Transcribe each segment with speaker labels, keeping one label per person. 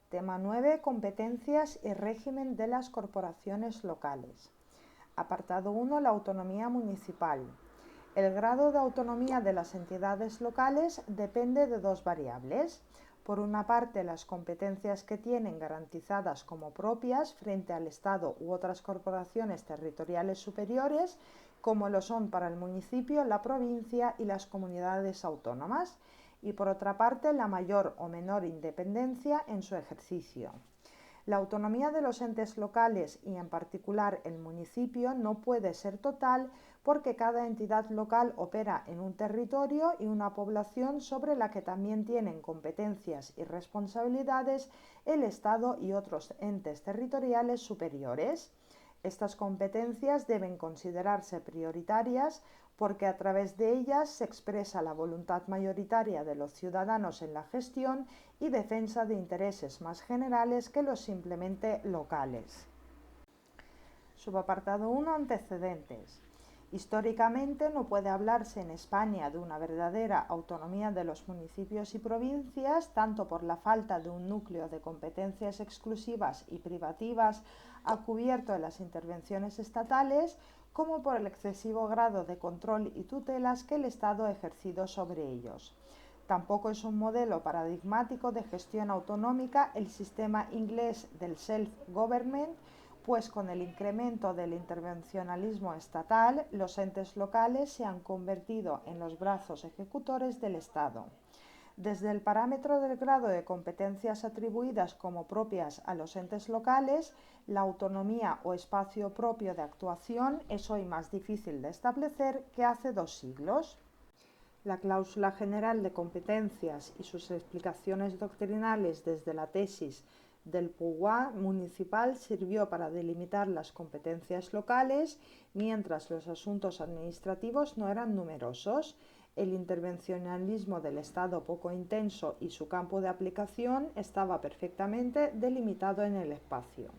Speaker 1: Tema 9. Competencias y régimen de las corporaciones locales. Apartado 1. La autonomía municipal. El grado de autonomía de las entidades locales depende de dos variables. Por una parte, las competencias que tienen garantizadas como propias frente al Estado u otras corporaciones territoriales superiores, como lo son para el municipio, la provincia y las comunidades autónomas, y por otra parte, la mayor o menor independencia en su ejercicio. La autonomía de los entes locales y en particular el municipio no puede ser total porque cada entidad local opera en un territorio y una población sobre la que también tienen competencias y responsabilidades el Estado y otros entes territoriales superiores. Estas competencias deben considerarse prioritarias porque a través de ellas se expresa la voluntad mayoritaria de los ciudadanos en la gestión y defensa de intereses más generales que los simplemente locales. Subapartado 1. Antecedentes. Históricamente no puede hablarse en España de una verdadera autonomía de los municipios y provincias, tanto por la falta de un núcleo de competencias exclusivas y privativas a cubierto de las intervenciones estatales, como por el excesivo grado de control y tutelas que el Estado ha ejercido sobre ellos. Tampoco es un modelo paradigmático de gestión autonómica el sistema inglés del self-government, pues con el incremento del intervencionalismo estatal, los entes locales se han convertido en los brazos ejecutores del Estado. Desde el parámetro del grado de competencias atribuidas como propias a los entes locales, la autonomía o espacio propio de actuación es hoy más difícil de establecer que hace 2 siglos. La cláusula general de competencias y sus explicaciones doctrinales desde la tesis del pouvoir municipal sirvió para delimitar las competencias locales, mientras los asuntos administrativos no eran numerosos. El intervencionalismo del Estado poco intenso y su campo de aplicación estaba perfectamente delimitado en el espacio.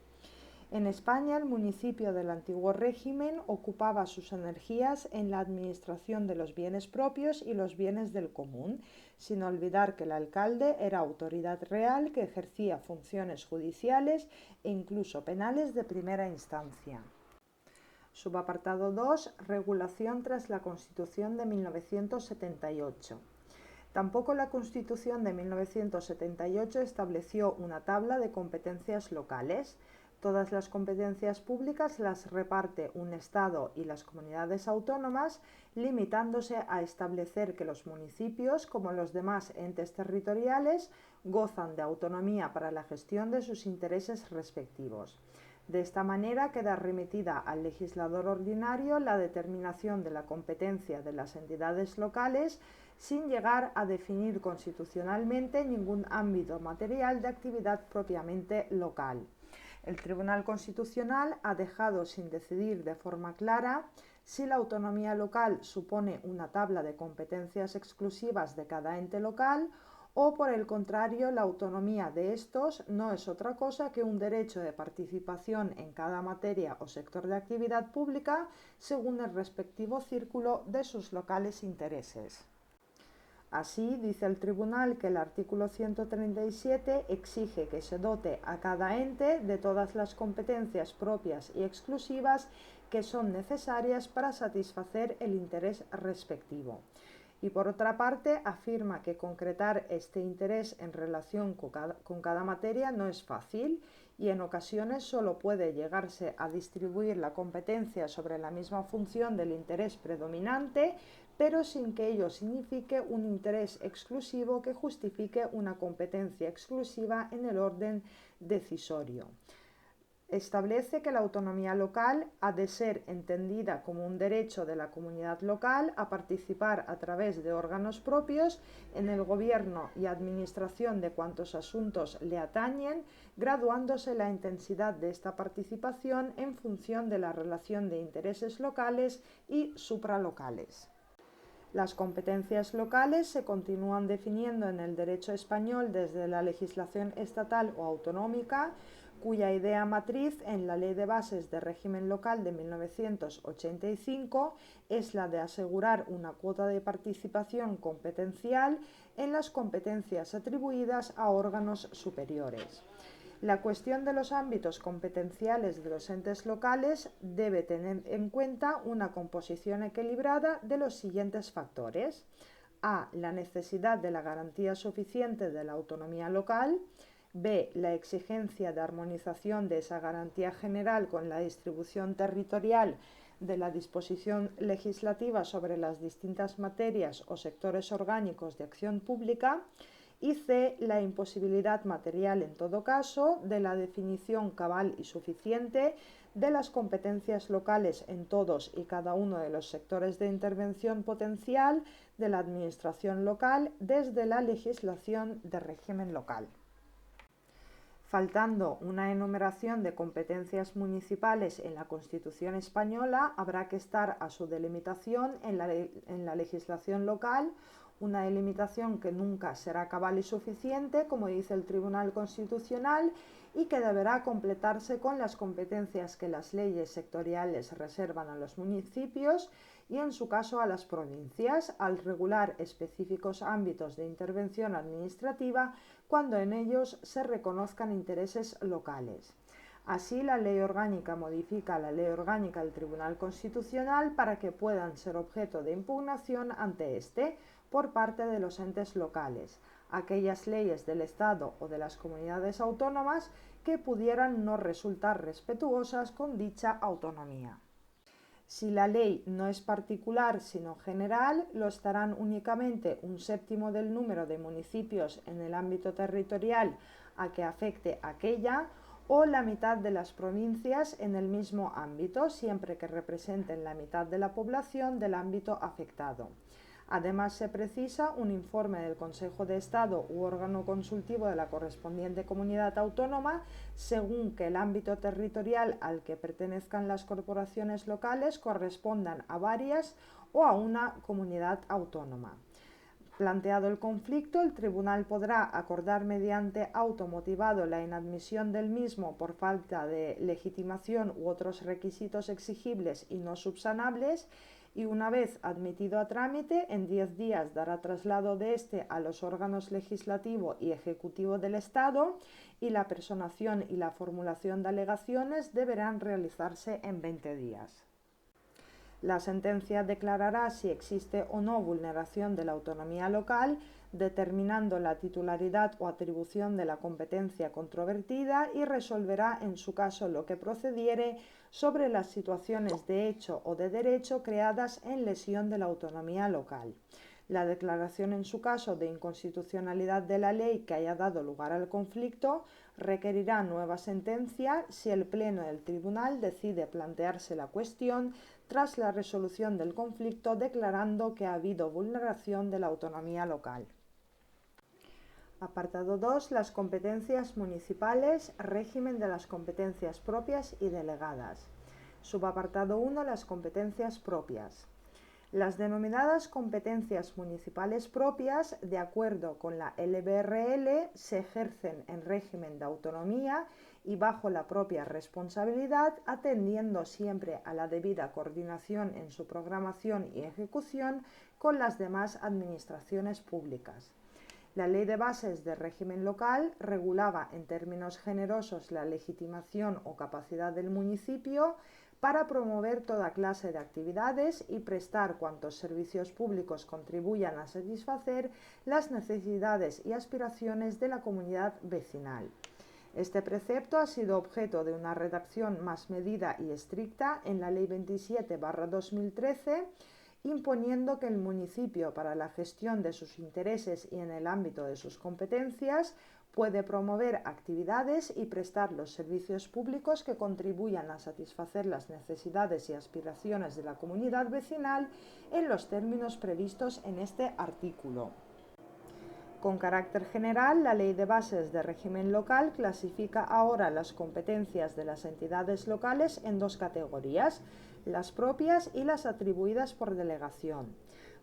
Speaker 1: En España, el municipio del antiguo régimen ocupaba sus energías en la administración de los bienes propios y los bienes del común, sin olvidar que el alcalde era autoridad real que ejercía funciones judiciales e incluso penales de primera instancia. Subapartado 2. Regulación tras la Constitución de 1978. Tampoco la Constitución de 1978 estableció una tabla de competencias locales. Todas las competencias públicas las reparte un Estado y las comunidades autónomas, limitándose a establecer que los municipios, como los demás entes territoriales, gozan de autonomía para la gestión de sus intereses respectivos. De esta manera queda remitida al legislador ordinario la determinación de la competencia de las entidades locales sin llegar a definir constitucionalmente ningún ámbito material de actividad propiamente local. El Tribunal Constitucional ha dejado sin decidir de forma clara si la autonomía local supone una tabla de competencias exclusivas de cada ente local o, por el contrario, la autonomía de estos no es otra cosa que un derecho de participación en cada materia o sector de actividad pública según el respectivo círculo de sus locales intereses. Así, dice el Tribunal que el artículo 137 exige que se dote a cada ente de todas las competencias propias y exclusivas que son necesarias para satisfacer el interés respectivo. Y por otra parte, afirma que concretar este interés en relación con cada materia no es fácil y en ocasiones solo puede llegarse a distribuir la competencia sobre la misma función del interés predominante, pero sin que ello signifique un interés exclusivo que justifique una competencia exclusiva en el orden decisorio. Establece que la autonomía local ha de ser entendida como un derecho de la comunidad local a participar a través de órganos propios en el gobierno y administración de cuantos asuntos le atañen, graduándose la intensidad de esta participación en función de la relación de intereses locales y supralocales. Las competencias locales se continúan definiendo en el derecho español desde la legislación estatal o autonómica, cuya idea matriz en la Ley de Bases de Régimen Local de 1985 es la de asegurar una cuota de participación competencial en las competencias atribuidas a órganos superiores. La cuestión de los ámbitos competenciales de los entes locales debe tener en cuenta una composición equilibrada de los siguientes factores: A. La necesidad de la garantía suficiente de la autonomía local. B. La exigencia de armonización de esa garantía general con la distribución territorial de la disposición legislativa sobre las distintas materias o sectores orgánicos de acción pública. Y C. La imposibilidad material, en todo caso, de la definición cabal y suficiente de las competencias locales en todos y cada uno de los sectores de intervención potencial de la administración local desde la legislación de régimen local. Faltando una enumeración de competencias municipales en la Constitución española, habrá que estar a su delimitación en la legislación local, una delimitación que nunca será cabal y suficiente, como dice el Tribunal Constitucional, y que deberá completarse con las competencias que las leyes sectoriales reservan a los municipios y, en su caso, a las provincias, al regular específicos ámbitos de intervención administrativa cuando en ellos se reconozcan intereses locales. Así, la Ley Orgánica modifica la Ley Orgánica del Tribunal Constitucional para que puedan ser objeto de impugnación ante éste por parte de los entes locales aquellas leyes del Estado o de las comunidades autónomas que pudieran no resultar respetuosas con dicha autonomía. Si la ley no es particular sino general, lo estarán únicamente un séptimo del número de municipios en el ámbito territorial a que afecte aquella, o la mitad de las provincias en el mismo ámbito, siempre que representen la mitad de la población del ámbito afectado. Además, se precisa un informe del Consejo de Estado u órgano consultivo de la correspondiente comunidad autónoma, según que el ámbito territorial al que pertenezcan las corporaciones locales correspondan a varias o a una comunidad autónoma. Planteado el conflicto, el tribunal podrá acordar mediante auto motivado la inadmisión del mismo por falta de legitimación u otros requisitos exigibles y no subsanables, y una vez admitido a trámite, en 10 días dará traslado de este a los órganos legislativo y ejecutivo del Estado, y la personación y la formulación de alegaciones deberán realizarse en 20 días. La sentencia declarará si existe o no vulneración de la autonomía local, determinando la titularidad o atribución de la competencia controvertida, y resolverá en su caso lo que procediere sobre las situaciones de hecho o de derecho creadas en lesión de la autonomía local. La declaración en su caso de inconstitucionalidad de la ley que haya dado lugar al conflicto requerirá nueva sentencia si el Pleno del Tribunal decide plantearse la cuestión tras la resolución del conflicto, declarando que ha habido vulneración de la autonomía local. Apartado 2. Las competencias municipales, régimen de las competencias propias y delegadas. Subapartado 1. Las competencias propias. Las denominadas competencias municipales propias, de acuerdo con la LBRL, se ejercen en régimen de autonomía y bajo la propia responsabilidad, atendiendo siempre a la debida coordinación en su programación y ejecución con las demás administraciones públicas. La Ley de Bases de Régimen Local regulaba en términos generosos la legitimación o capacidad del municipio para promover toda clase de actividades y prestar cuantos servicios públicos contribuyan a satisfacer las necesidades y aspiraciones de la comunidad vecinal. Este precepto ha sido objeto de una redacción más medida y estricta en la Ley 27/2013, imponiendo que el municipio, para la gestión de sus intereses y en el ámbito de sus competencias, puede promover actividades y prestar los servicios públicos que contribuyan a satisfacer las necesidades y aspiraciones de la comunidad vecinal en los términos previstos en este artículo. Con carácter general, la Ley de Bases de Régimen Local clasifica ahora las competencias de las entidades locales en dos categorías: las propias y las atribuidas por delegación.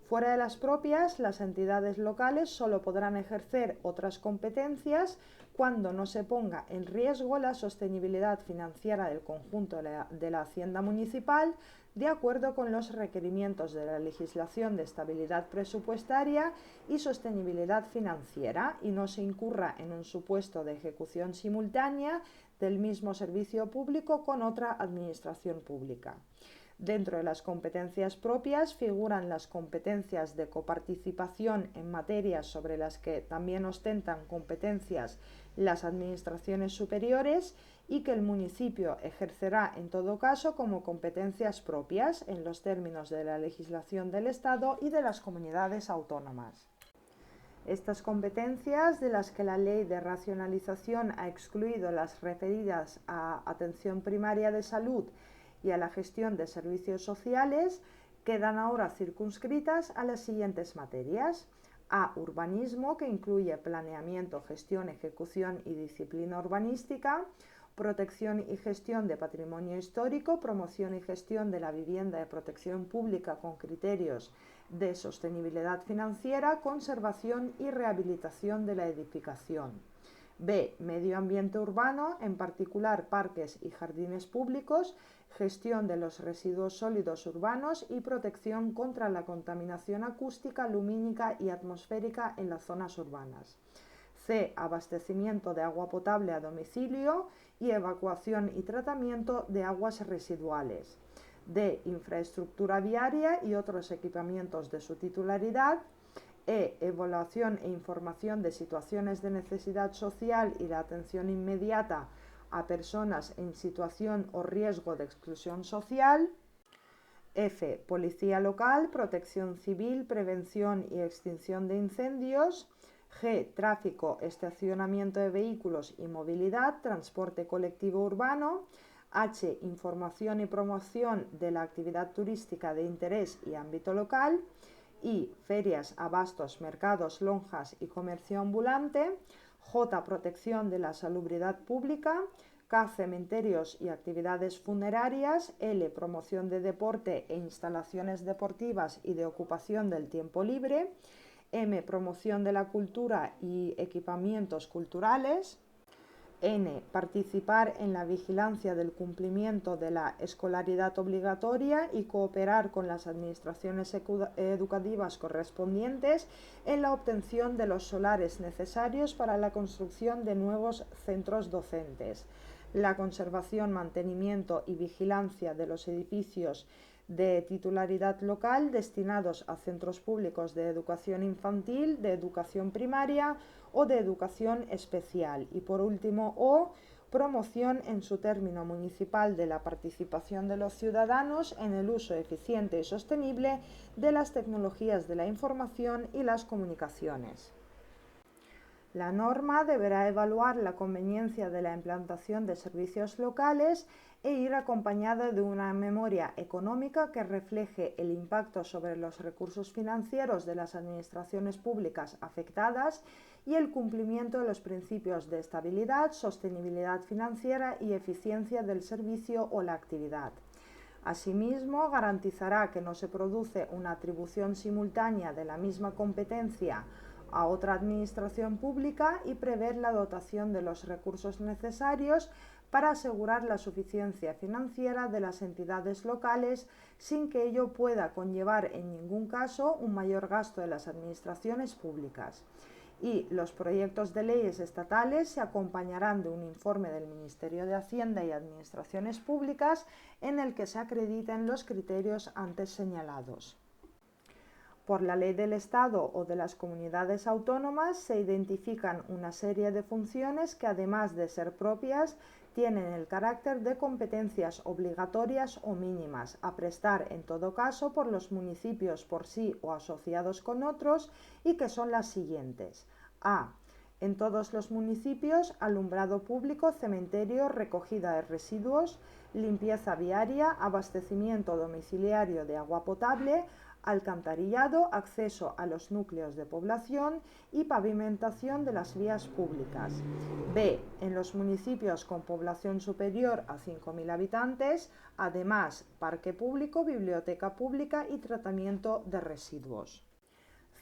Speaker 1: Fuera de las propias, las entidades locales solo podrán ejercer otras competencias cuando no se ponga en riesgo la sostenibilidad financiera del conjunto de la hacienda municipal, de acuerdo con los requerimientos de la legislación de estabilidad presupuestaria y sostenibilidad financiera, y no se incurra en un supuesto de ejecución simultánea del mismo servicio público con otra administración pública. Dentro de las competencias propias figuran las competencias de coparticipación en materias sobre las que también ostentan competencias las administraciones superiores y que el municipio ejercerá en todo caso como competencias propias en los términos de la legislación del Estado y de las comunidades autónomas. Estas competencias, de las que la Ley de Racionalización ha excluido las referidas a atención primaria de salud y a la gestión de servicios sociales, quedan ahora circunscritas a las siguientes materias: a. Urbanismo, que incluye planeamiento, gestión, ejecución y disciplina urbanística; protección y gestión de patrimonio histórico, promoción y gestión de la vivienda de protección pública con criterios de sostenibilidad financiera, conservación y rehabilitación de la edificación; b. Medio ambiente urbano, en particular parques y jardines públicos, gestión de los residuos sólidos urbanos y protección contra la contaminación acústica, lumínica y atmosférica en las zonas urbanas; c. Abastecimiento de agua potable a domicilio y evacuación y tratamiento de aguas residuales; d. Infraestructura viaria y otros equipamientos de su titularidad; e. Evaluación e información de situaciones de necesidad social y la atención inmediata a personas en situación o riesgo de exclusión social; f. Policía local, protección civil, prevención y extinción de incendios; g. Tráfico, estacionamiento de vehículos y movilidad, transporte colectivo urbano; h. Información y promoción de la actividad turística de interés y ámbito local; i. Ferias, abastos, mercados, lonjas y comercio ambulante; j. Protección de la salubridad pública; k. Cementerios y actividades funerarias; l. Promoción de deporte e instalaciones deportivas y de ocupación del tiempo libre; m. Promoción de la cultura y equipamientos culturales; n. Participar en la vigilancia del cumplimiento de la escolaridad obligatoria y cooperar con las administraciones educativas correspondientes en la obtención de los solares necesarios para la construcción de nuevos centros docentes; la conservación, mantenimiento y vigilancia de los edificios de titularidad local destinados a centros públicos de educación infantil, de educación primaria o de educación especial; y por último, o. Promoción en su término municipal de la participación de los ciudadanos en el uso eficiente y sostenible de las tecnologías de la información y las comunicaciones. La norma deberá evaluar la conveniencia de la implantación de servicios locales e ir acompañada de una memoria económica que refleje el impacto sobre los recursos financieros de las administraciones públicas afectadas y el cumplimiento de los principios de estabilidad, sostenibilidad financiera y eficiencia del servicio o la actividad. Asimismo, garantizará que no se produce una atribución simultánea de la misma competencia a otra administración pública y prever la dotación de los recursos necesarios para asegurar la suficiencia financiera de las entidades locales sin que ello pueda conllevar en ningún caso un mayor gasto de las administraciones públicas. Y los proyectos de leyes estatales se acompañarán de un informe del Ministerio de Hacienda y Administraciones Públicas en el que se acrediten los criterios antes señalados. Por la ley del Estado o de las comunidades autónomas se identifican una serie de funciones que, además de ser propias, tienen el carácter de competencias obligatorias o mínimas, a prestar en todo caso por los municipios por sí o asociados con otros, y que son las siguientes: a. En todos los municipios, alumbrado público, cementerio, recogida de residuos, limpieza viaria, abastecimiento domiciliario de agua potable, alcantarillado, acceso a los núcleos de población y pavimentación de las vías públicas. B. En los municipios con población superior a 5.000 habitantes, además, parque público, biblioteca pública y tratamiento de residuos.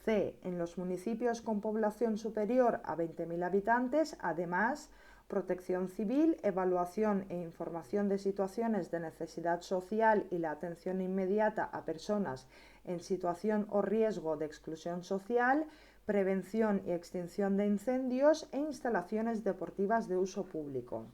Speaker 1: C. En los municipios con población superior a 20.000 habitantes, además, protección civil, evaluación e información de situaciones de necesidad social y la atención inmediata a personas en situación o riesgo de exclusión social, prevención y extinción de incendios e instalaciones deportivas de uso público.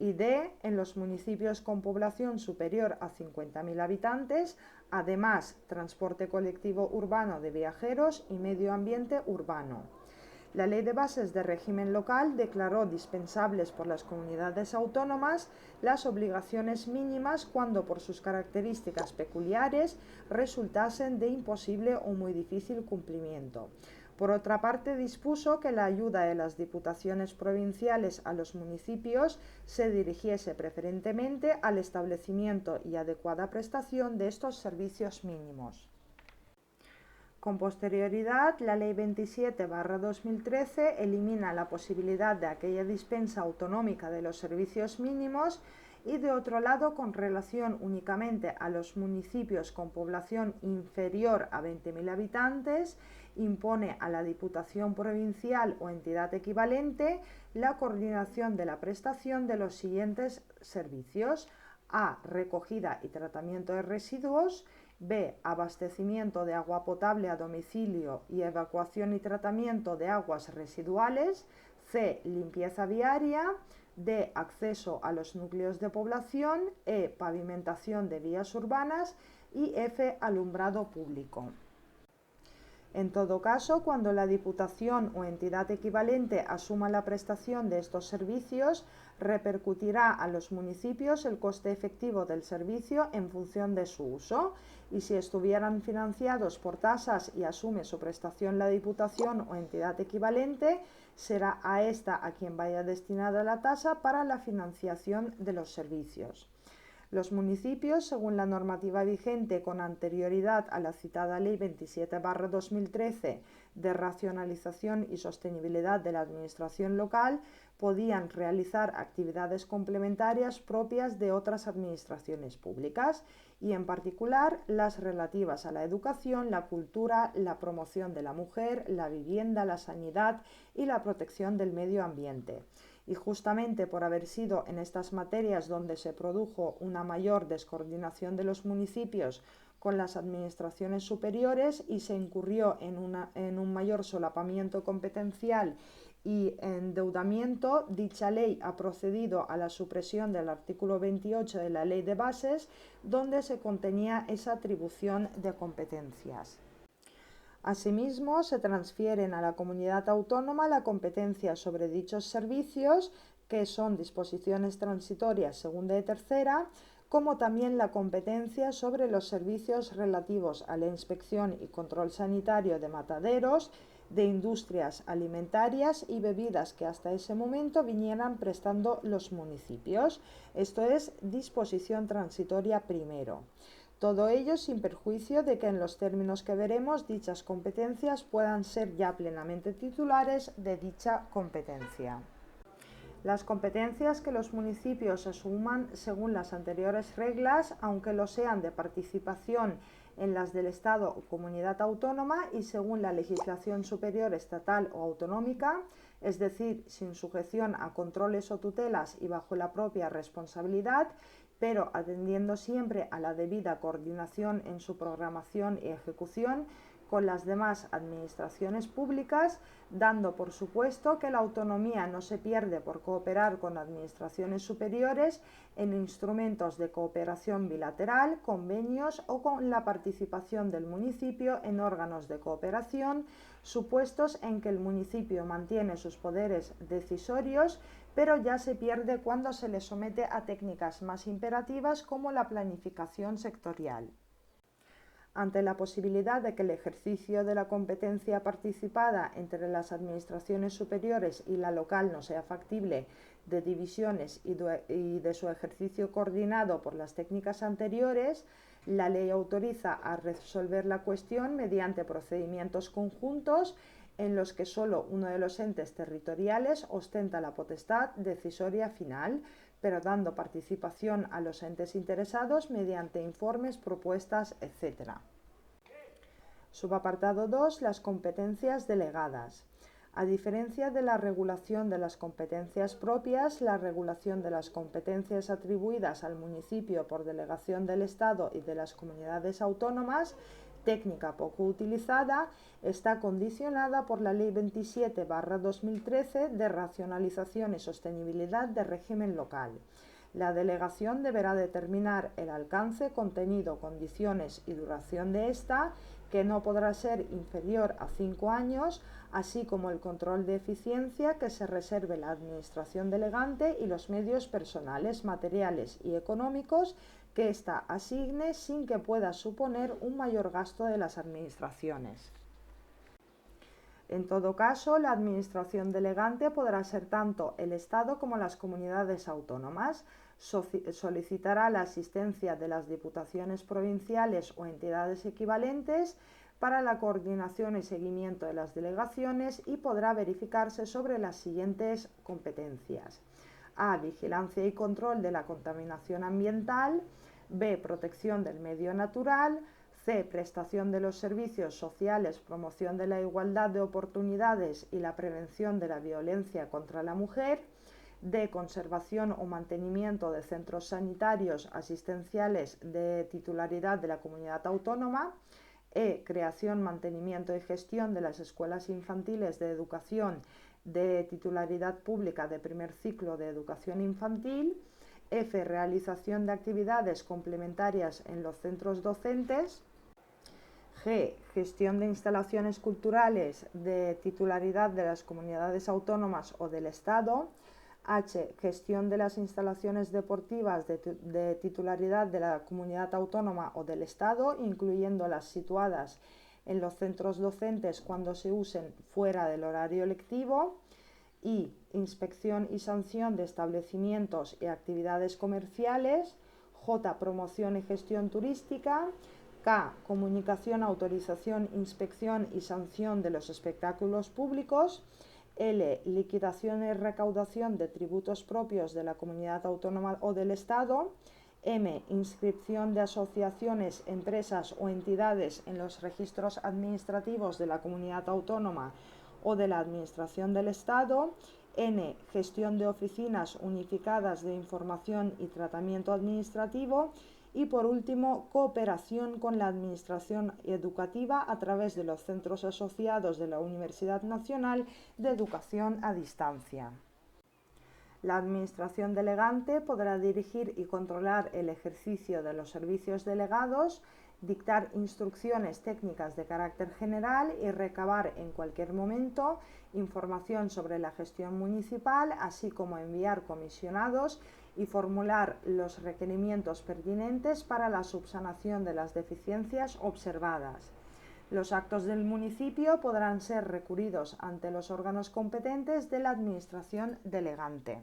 Speaker 1: Y D. En los municipios con población superior a 50.000 habitantes, además, transporte colectivo urbano de viajeros y medio ambiente urbano. La Ley de Bases de Régimen Local declaró dispensables por las comunidades autónomas las obligaciones mínimas cuando por sus características peculiares resultasen de imposible o muy difícil cumplimiento. Por otra parte, dispuso que la ayuda de las diputaciones provinciales a los municipios se dirigiese preferentemente al establecimiento y adecuada prestación de estos servicios mínimos. Con posterioridad, la Ley 27/2013 elimina la posibilidad de aquella dispensa autonómica de los servicios mínimos y, de otro lado, con relación únicamente a los municipios con población inferior a 20.000 habitantes, impone a la Diputación Provincial o entidad equivalente la coordinación de la prestación de los siguientes servicios: A. Recogida y tratamiento de residuos. B. Abastecimiento de agua potable a domicilio y evacuación y tratamiento de aguas residuales. C. Limpieza viaria. D. Acceso a los núcleos de población. E. Pavimentación de vías urbanas. Y F. Alumbrado público. En todo caso, cuando la Diputación o entidad equivalente asuma la prestación de estos servicios, repercutirá a los municipios el coste efectivo del servicio en función de su uso, y si estuvieran financiados por tasas y asume su prestación la Diputación o entidad equivalente, será a esta a quien vaya destinada la tasa para la financiación de los servicios. Los municipios, según la normativa vigente con anterioridad a la citada Ley 27/2013 de racionalización y sostenibilidad de la administración local, podían realizar actividades complementarias propias de otras administraciones públicas y, en particular, las relativas a la educación, la cultura, la promoción de la mujer, la vivienda, la sanidad y la protección del medio ambiente. Y justamente por haber sido en estas materias donde se produjo una mayor descoordinación de los municipios con las administraciones superiores y se incurrió en un mayor solapamiento competencial y endeudamiento, dicha ley ha procedido a la supresión del artículo 28 de la Ley de Bases, donde se contenía esa atribución de competencias. Asimismo, se transfieren a la comunidad autónoma la competencia sobre dichos servicios, que son disposiciones transitorias segunda y tercera, como también la competencia sobre los servicios relativos a la inspección y control sanitario de mataderos, de industrias alimentarias y bebidas que hasta ese momento vinieran prestando los municipios. Esto es disposición transitoria primero. Todo ello sin perjuicio de que en los términos que veremos dichas competencias puedan ser ya plenamente titulares de dicha competencia. Las competencias que los municipios asuman según las anteriores reglas, aunque lo sean de participación en las del Estado o comunidad autónoma y según la legislación superior estatal o autonómica, es decir, sin sujeción a controles o tutelas y bajo la propia responsabilidad, pero atendiendo siempre a la debida coordinación en su programación y ejecución con las demás administraciones públicas, dando por supuesto que la autonomía no se pierde por cooperar con administraciones superiores en instrumentos de cooperación bilateral, convenios o con la participación del municipio en órganos de cooperación, supuestos en que el municipio mantiene sus poderes decisorios, pero ya se pierde cuando se le somete a técnicas más imperativas como la planificación sectorial. Ante la posibilidad de que el ejercicio de la competencia participada entre las administraciones superiores y la local no sea factible de divisiones y de su ejercicio coordinado por las técnicas anteriores, La ley autoriza a resolver la cuestión mediante procedimientos conjuntos en los que solo uno de los entes territoriales ostenta la potestad decisoria final, pero dando participación a los entes interesados mediante informes, propuestas, etc. Subapartado 2. Las competencias delegadas. A diferencia de la regulación de las competencias propias, la regulación de las competencias atribuidas al municipio por delegación del Estado y de las comunidades autónomas, técnica poco utilizada, está condicionada por la Ley 27/2013 de racionalización y sostenibilidad del régimen local. La delegación deberá determinar el alcance, contenido, condiciones y duración de esta, que no podrá ser inferior a 5 años, así como el control de eficiencia que se reserve la administración delegante y los medios personales, materiales y económicos que ésta asigne sin que pueda suponer un mayor gasto de las administraciones. En todo caso, la administración delegante podrá ser tanto el Estado como las comunidades autónomas. Solicitará la asistencia de las diputaciones provinciales o entidades equivalentes para la coordinación y seguimiento de las delegaciones y podrá verificarse sobre las siguientes competencias: A. Vigilancia y control de la contaminación ambiental. B. Protección del medio natural. C. Prestación de los servicios sociales, promoción de la igualdad de oportunidades y la prevención de la violencia contra la mujer. D. Conservación o mantenimiento de centros sanitarios asistenciales de titularidad de la comunidad autónoma. E. Creación, mantenimiento y gestión de las escuelas infantiles de educación de titularidad pública de primer ciclo de educación infantil. F. Realización de actividades complementarias en los centros docentes. G. Gestión de instalaciones culturales de titularidad de las comunidades autónomas o del Estado. H. Gestión de las instalaciones deportivas de titularidad de la comunidad autónoma o del Estado, incluyendo las situadas en los centros docentes cuando se usen fuera del horario lectivo. I. Inspección y sanción de establecimientos y actividades comerciales. J. Promoción y gestión turística. K. Comunicación, autorización, inspección y sanción de los espectáculos públicos. L. Liquidación y recaudación de tributos propios de la comunidad autónoma o del Estado. M. Inscripción de asociaciones, empresas o entidades en los registros administrativos de la comunidad autónoma o de la Administración del Estado. N. Gestión de oficinas unificadas de información y tratamiento administrativo. Y por último, cooperación con la Administración educativa a través de los centros asociados de la Universidad Nacional de Educación a Distancia. La Administración delegante podrá dirigir y controlar el ejercicio de los servicios delegados, dictar instrucciones técnicas de carácter general y recabar en cualquier momento información sobre la gestión municipal, así como enviar comisionados y formular los requerimientos pertinentes para la subsanación de las deficiencias observadas. Los actos del municipio podrán ser recurridos ante los órganos competentes de la Administración delegante.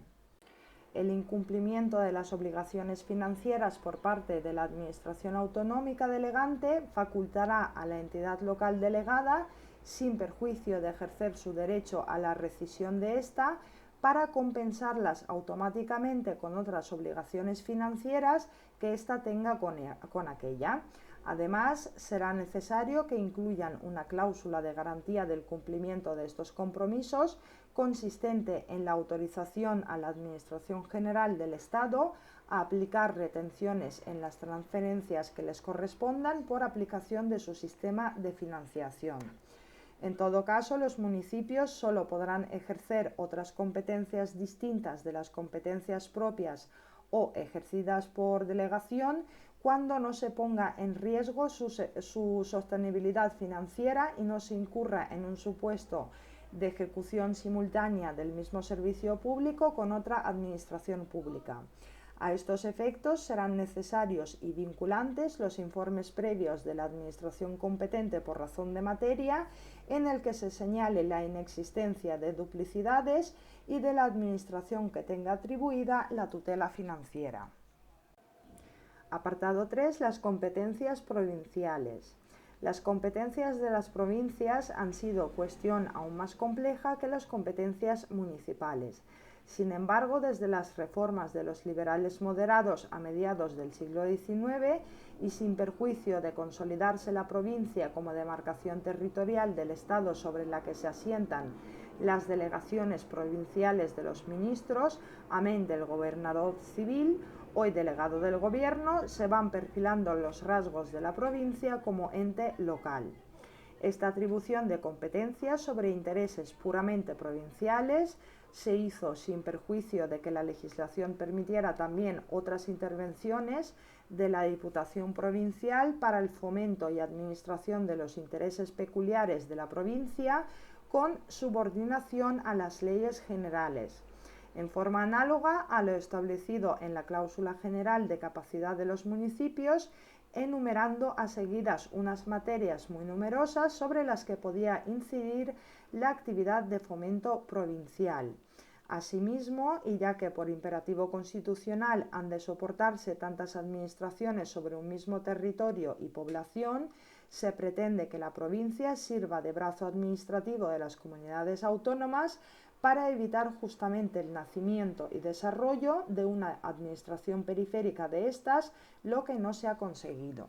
Speaker 1: El incumplimiento de las obligaciones financieras por parte de la Administración autonómica delegante facultará a la entidad local delegada, sin perjuicio de ejercer su derecho a la rescisión de ésta, para compensarlas automáticamente con otras obligaciones financieras que ésta tenga con aquella. Además, será necesario que incluyan una cláusula de garantía del cumplimiento de estos compromisos, consistente en la autorización a la Administración General del Estado a aplicar retenciones en las transferencias que les correspondan por aplicación de su sistema de financiación. En todo caso, los municipios solo podrán ejercer otras competencias distintas de las competencias propias o ejercidas por delegación cuando no se ponga en riesgo su sostenibilidad financiera y no se incurra en un supuesto de ejecución simultánea del mismo servicio público con otra administración pública. A estos efectos serán necesarios y vinculantes los informes previos de la Administración competente por razón de materia, en el que se señale la inexistencia de duplicidades y de la Administración que tenga atribuida la tutela financiera. Apartado 3. Las competencias provinciales. Las competencias de las provincias han sido cuestión aún más compleja que las competencias municipales. Sin embargo, desde las reformas de los liberales moderados a mediados del siglo XIX y sin perjuicio de consolidarse la provincia como demarcación territorial del Estado sobre la que se asientan las delegaciones provinciales de los ministros, amén del gobernador civil, hoy delegado del gobierno, se van perfilando los rasgos de la provincia como ente local. Esta atribución de competencias sobre intereses puramente provinciales se hizo sin perjuicio de que la legislación permitiera también otras intervenciones de la Diputación Provincial para el fomento y administración de los intereses peculiares de la provincia con subordinación a las leyes generales, en forma análoga a lo establecido en la cláusula general de capacidad de los municipios, enumerando a seguidas unas materias muy numerosas sobre las que podía incidir la actividad de fomento provincial. Asimismo, y ya que por imperativo constitucional han de soportarse tantas administraciones sobre un mismo territorio y población, se pretende que la provincia sirva de brazo administrativo de las comunidades autónomas para evitar justamente el nacimiento y desarrollo de una administración periférica de estas, lo que no se ha conseguido.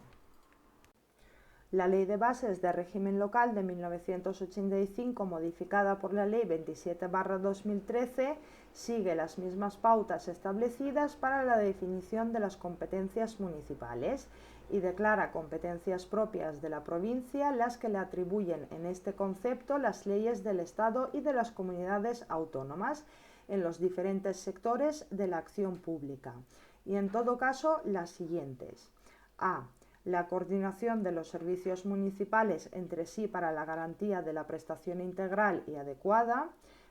Speaker 1: La Ley de Bases de Régimen Local de 1985, modificada por la Ley 27/2013, sigue las mismas pautas establecidas para la definición de las competencias municipales y declara competencias propias de la provincia las que le atribuyen en este concepto las leyes del Estado y de las comunidades autónomas en los diferentes sectores de la acción pública, y en todo caso las siguientes: a. La coordinación de los servicios municipales entre sí para la garantía de la prestación integral y adecuada.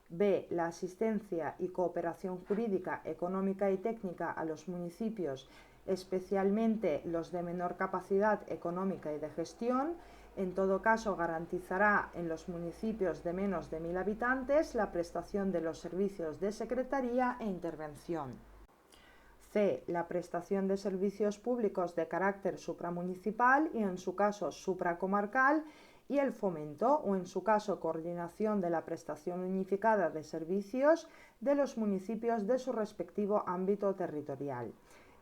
Speaker 1: B. La asistencia y cooperación jurídica, económica y técnica a los municipios, especialmente los de menor capacidad económica y de gestión. En todo caso, garantizará en los municipios de menos de 1.000 habitantes la prestación de los servicios de secretaría e intervención. C. La prestación de servicios públicos de carácter supramunicipal y, en su caso, supracomarcal, y el fomento, o en su caso, coordinación de la prestación unificada de servicios de los municipios de su respectivo ámbito territorial.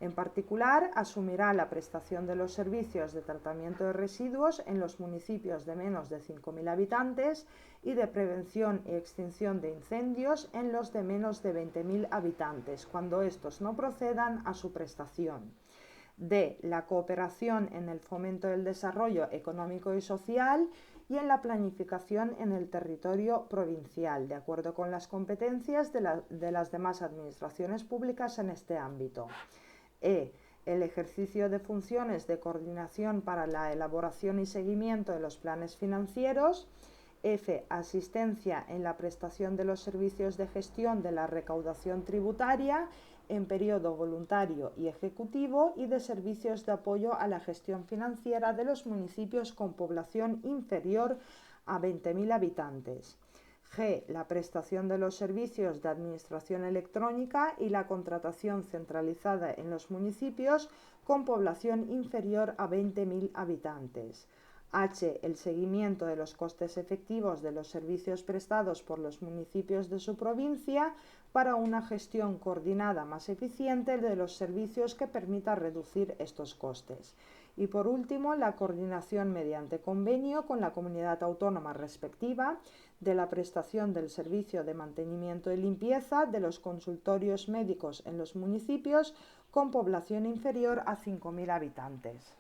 Speaker 1: En particular, asumirá la prestación de los servicios de tratamiento de residuos en los municipios de menos de 5.000 habitantes y de prevención y extinción de incendios en los de menos de 20.000 habitantes, cuando estos no procedan a su prestación. D. La cooperación en el fomento del desarrollo económico y social y en la planificación en el territorio provincial, de acuerdo con las competencias de las demás administraciones públicas en este ámbito. E. El ejercicio de funciones de coordinación para la elaboración y seguimiento de los planes financieros. F. Asistencia en la prestación de los servicios de gestión de la recaudación tributaria en periodo voluntario y ejecutivo y de servicios de apoyo a la gestión financiera de los municipios con población inferior a 20.000 habitantes. G. La prestación de los servicios de administración electrónica y la contratación centralizada en los municipios con población inferior a 20.000 habitantes. H. El seguimiento de los costes efectivos de los servicios prestados por los municipios de su provincia para una gestión coordinada más eficiente de los servicios que permita reducir estos costes. Y por último, la coordinación mediante convenio con la comunidad autónoma respectiva de la prestación del servicio de mantenimiento y limpieza de los consultorios médicos en los municipios con población inferior a 5.000 habitantes.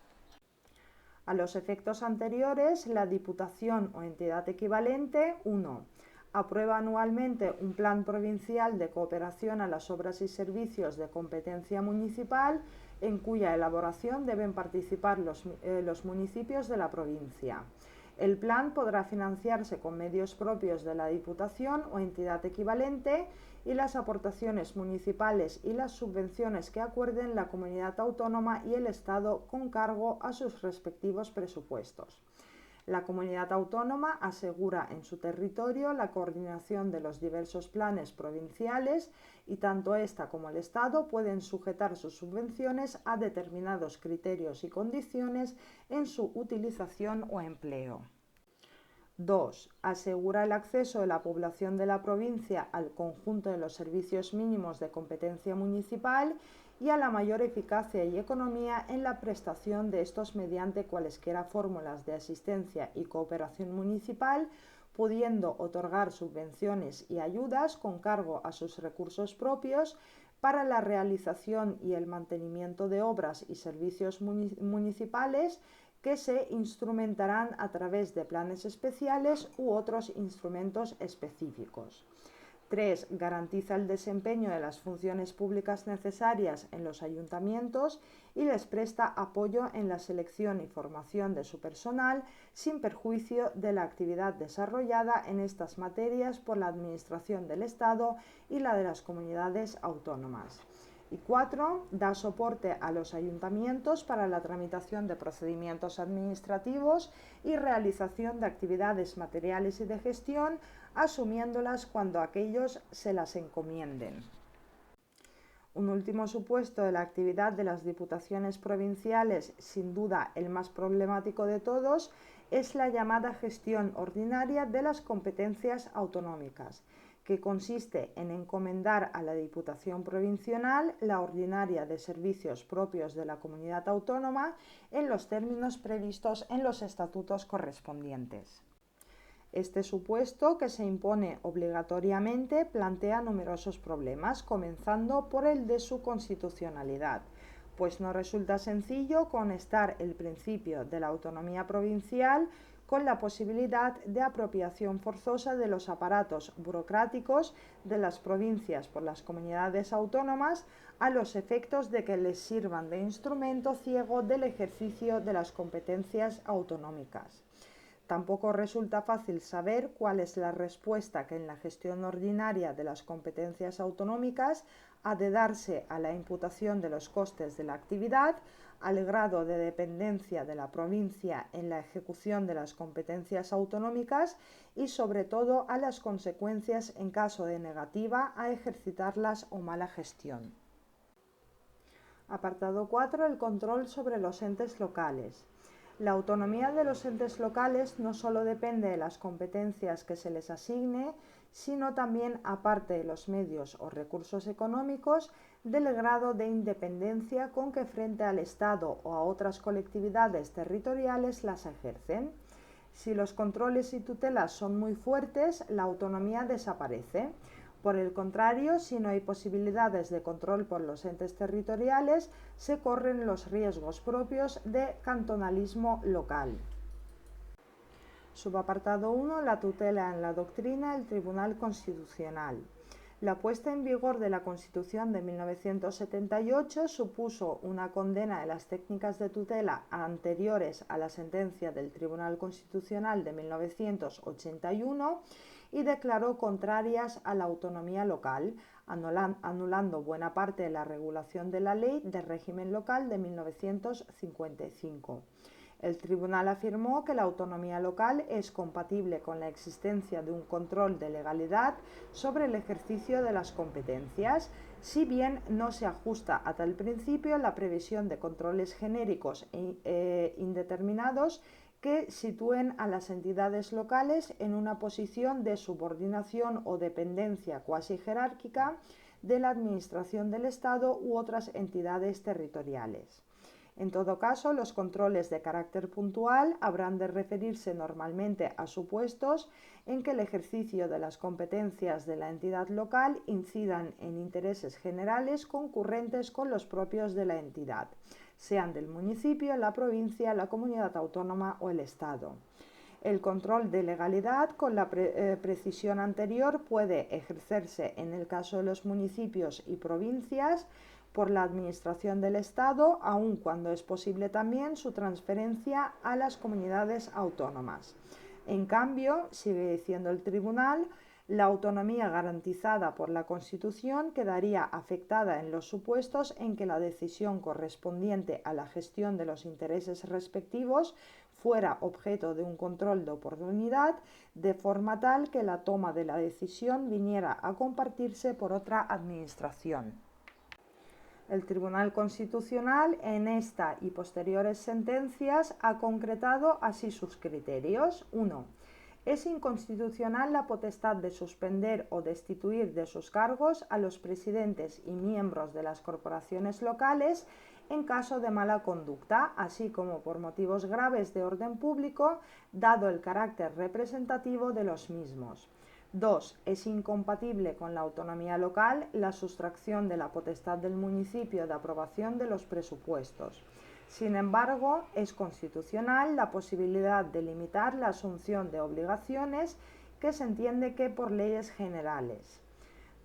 Speaker 1: A los efectos anteriores, la Diputación o entidad equivalente, 1. Aprueba anualmente un plan provincial de cooperación a las obras y servicios de competencia municipal en cuya elaboración deben participar los municipios de la provincia. El plan podrá financiarse con medios propios de la Diputación o entidad equivalente y las aportaciones municipales y las subvenciones que acuerden la comunidad autónoma y el Estado con cargo a sus respectivos presupuestos. La comunidad autónoma asegura en su territorio la coordinación de los diversos planes provinciales y tanto ésta como el Estado pueden sujetar sus subvenciones a determinados criterios y condiciones en su utilización o empleo. 2. Asegura el acceso de la población de la provincia al conjunto de los servicios mínimos de competencia municipal y a la mayor eficacia y economía en la prestación de estos mediante cualesquiera fórmulas de asistencia y cooperación municipal, pudiendo otorgar subvenciones y ayudas con cargo a sus recursos propios para la realización y el mantenimiento de obras y servicios municipales que se instrumentarán a través de planes especiales u otros instrumentos específicos. 3. Garantiza el desempeño de las funciones públicas necesarias en los ayuntamientos y les presta apoyo en la selección y formación de su personal sin perjuicio de la actividad desarrollada en estas materias por la Administración del Estado y la de las comunidades autónomas. Y 4. Da soporte a los ayuntamientos para la tramitación de procedimientos administrativos y realización de actividades materiales y de gestión, asumiéndolas cuando aquellos se las encomienden. Un último supuesto de la actividad de las diputaciones provinciales, sin duda el más problemático de todos, es la llamada gestión ordinaria de las competencias autonómicas, que consiste en encomendar a la Diputación Provincial la ordinaria de servicios propios de la comunidad autónoma en los términos previstos en los estatutos correspondientes. Este supuesto, que se impone obligatoriamente, plantea numerosos problemas, comenzando por el de su constitucionalidad, pues no resulta sencillo conectar el principio de la autonomía provincial con la posibilidad de apropiación forzosa de los aparatos burocráticos de las provincias por las comunidades autónomas a los efectos de que les sirvan de instrumento ciego del ejercicio de las competencias autonómicas. Tampoco resulta fácil saber cuál es la respuesta que en la gestión ordinaria de las competencias autonómicas ha de darse a la imputación de los costes de la actividad, al grado de dependencia de la provincia en la ejecución de las competencias autonómicas y sobre todo a las consecuencias en caso de negativa a ejercitarlas o mala gestión. Apartado 4. El control sobre los entes locales. La autonomía de los entes locales no solo depende de las competencias que se les asigne, sino también, aparte de los medios o recursos económicos, del grado de independencia con que frente al Estado o a otras colectividades territoriales las ejercen. Si los controles y tutelas son muy fuertes, la autonomía desaparece. Por el contrario, si no hay posibilidades de control por los entes territoriales, se corren los riesgos propios de cantonalismo local. Subapartado 1. La tutela en la doctrina del Tribunal Constitucional. La puesta en vigor de la Constitución de 1978 supuso una condena de las técnicas de tutela anteriores a la sentencia del Tribunal Constitucional de 1981 y declaró contrarias a la autonomía local, anulando buena parte de la regulación de la Ley de Régimen Local de 1955. El tribunal afirmó que la autonomía local es compatible con la existencia de un control de legalidad sobre el ejercicio de las competencias, si bien no se ajusta a tal principio la previsión de controles genéricos e indeterminados que sitúen a las entidades locales en una posición de subordinación o dependencia cuasi jerárquica de la Administración del Estado u otras entidades territoriales. En todo caso, los controles de carácter puntual habrán de referirse normalmente a supuestos en que el ejercicio de las competencias de la entidad local incidan en intereses generales concurrentes con los propios de la entidad, sean del municipio, la provincia, la comunidad autónoma o el Estado. El control de legalidad con la precisión anterior puede ejercerse en el caso de los municipios y provincias por la Administración del Estado, aun cuando es posible también su transferencia a las comunidades autónomas. En cambio, sigue diciendo el Tribunal, la autonomía garantizada por la Constitución quedaría afectada en los supuestos en que la decisión correspondiente a la gestión de los intereses respectivos fuera objeto de un control de oportunidad, de forma tal que la toma de la decisión viniera a compartirse por otra administración. El Tribunal Constitucional, en esta y posteriores sentencias, ha concretado así sus criterios. 1. Es inconstitucional la potestad de suspender o destituir de sus cargos a los presidentes y miembros de las corporaciones locales en caso de mala conducta, así como por motivos graves de orden público, dado el carácter representativo de los mismos. 2. Es incompatible con la autonomía local la sustracción de la potestad del municipio de aprobación de los presupuestos. Sin embargo, es constitucional la posibilidad de limitar la asunción de obligaciones que se entiende que por leyes generales.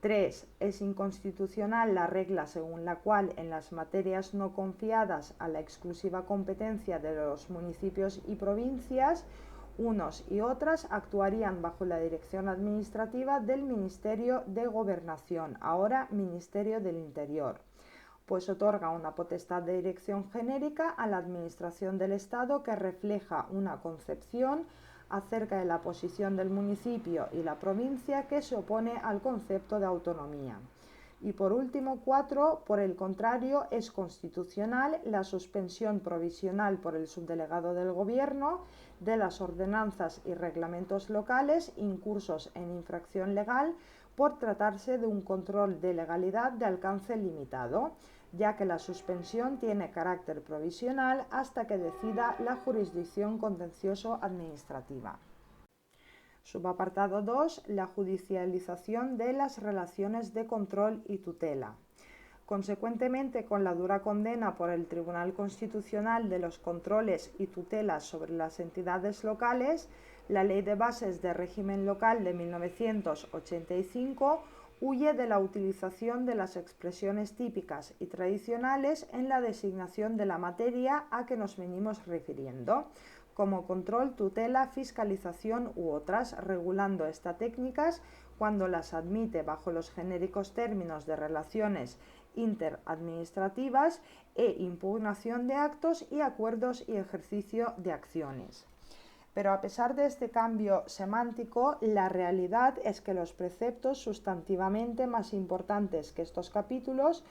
Speaker 1: 3. Es inconstitucional la regla según la cual en las materias no confiadas a la exclusiva competencia de los municipios y provincias, unos y otras actuarían bajo la dirección administrativa del Ministerio de Gobernación, ahora Ministerio del Interior, pues otorga una potestad de dirección genérica a la Administración del Estado que refleja una concepción acerca de la posición del municipio y la provincia que se opone al concepto de autonomía. Y por último, 4. Por el contrario, es constitucional la suspensión provisional por el subdelegado del Gobierno de las ordenanzas y reglamentos locales incursos en infracción legal por tratarse de un control de legalidad de alcance limitado, ya que la suspensión tiene carácter provisional hasta que decida la jurisdicción contencioso-administrativa. Subapartado 2. La judicialización de las relaciones de control y tutela. Consecuentemente, con la dura condena por el Tribunal Constitucional de los controles y tutelas sobre las entidades locales, la Ley de Bases de Régimen Local de 1985 huye de la utilización de las expresiones típicas y tradicionales en la designación de la materia a que nos venimos refiriendo, como control, tutela, fiscalización u otras, regulando estas técnicas cuando las admite bajo los genéricos términos de relaciones interadministrativas e impugnación de actos y acuerdos y ejercicio de acciones. Pero a pesar de este cambio semántico, la realidad es que los preceptos sustantivamente más importantes que estos capítulos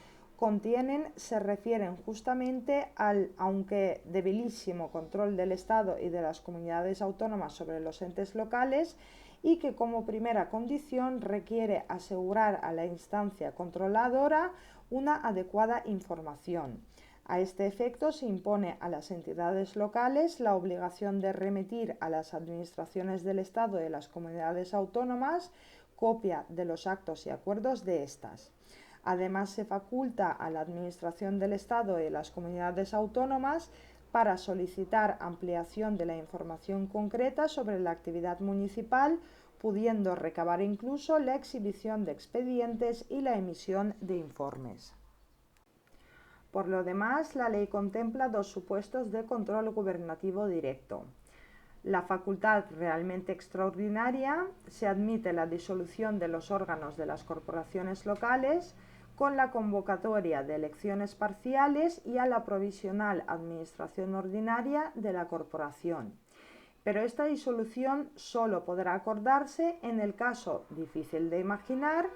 Speaker 1: se refieren justamente al, aunque debilísimo, control del Estado y de las comunidades autónomas sobre los entes locales, y que como primera condición requiere asegurar a la instancia controladora una adecuada información. A este efecto se impone a las entidades locales la obligación de remitir a las administraciones del Estado y de las comunidades autónomas copia de los actos y acuerdos de estas. Además, se faculta a la Administración del Estado y de las comunidades autónomas para solicitar ampliación de la información concreta sobre la actividad municipal, pudiendo recabar incluso la exhibición de expedientes y la emisión de informes. Por lo demás, la ley contempla dos supuestos de control gubernativo directo. La facultad realmente extraordinaria: se admite la disolución de los órganos de las corporaciones locales con la convocatoria de elecciones parciales y a la provisional administración ordinaria de la corporación. Pero esta disolución solo podrá acordarse en el caso, difícil de imaginar,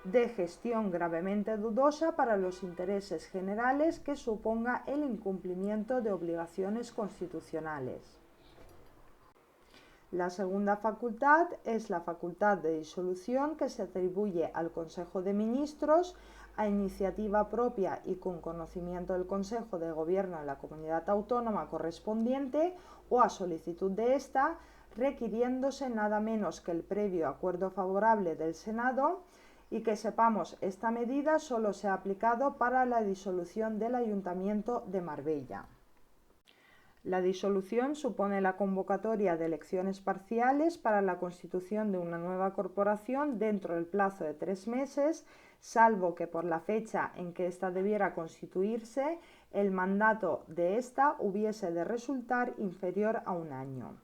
Speaker 1: de gestión gravemente dudosa para los intereses generales que suponga el incumplimiento de obligaciones constitucionales. La segunda facultad es la facultad de disolución que se atribuye al Consejo de Ministros a iniciativa propia y con conocimiento del Consejo de Gobierno de la comunidad autónoma correspondiente o a solicitud de ésta, requiriéndose nada menos que el previo acuerdo favorable del Senado, y que sepamos, esta medida solo se ha aplicado para la disolución del Ayuntamiento de Marbella. La disolución supone la convocatoria de elecciones parciales para la constitución de una nueva corporación dentro del plazo de 3 meses, salvo que por la fecha en que ésta debiera constituirse, el mandato de ésta hubiese de resultar inferior a 1 año.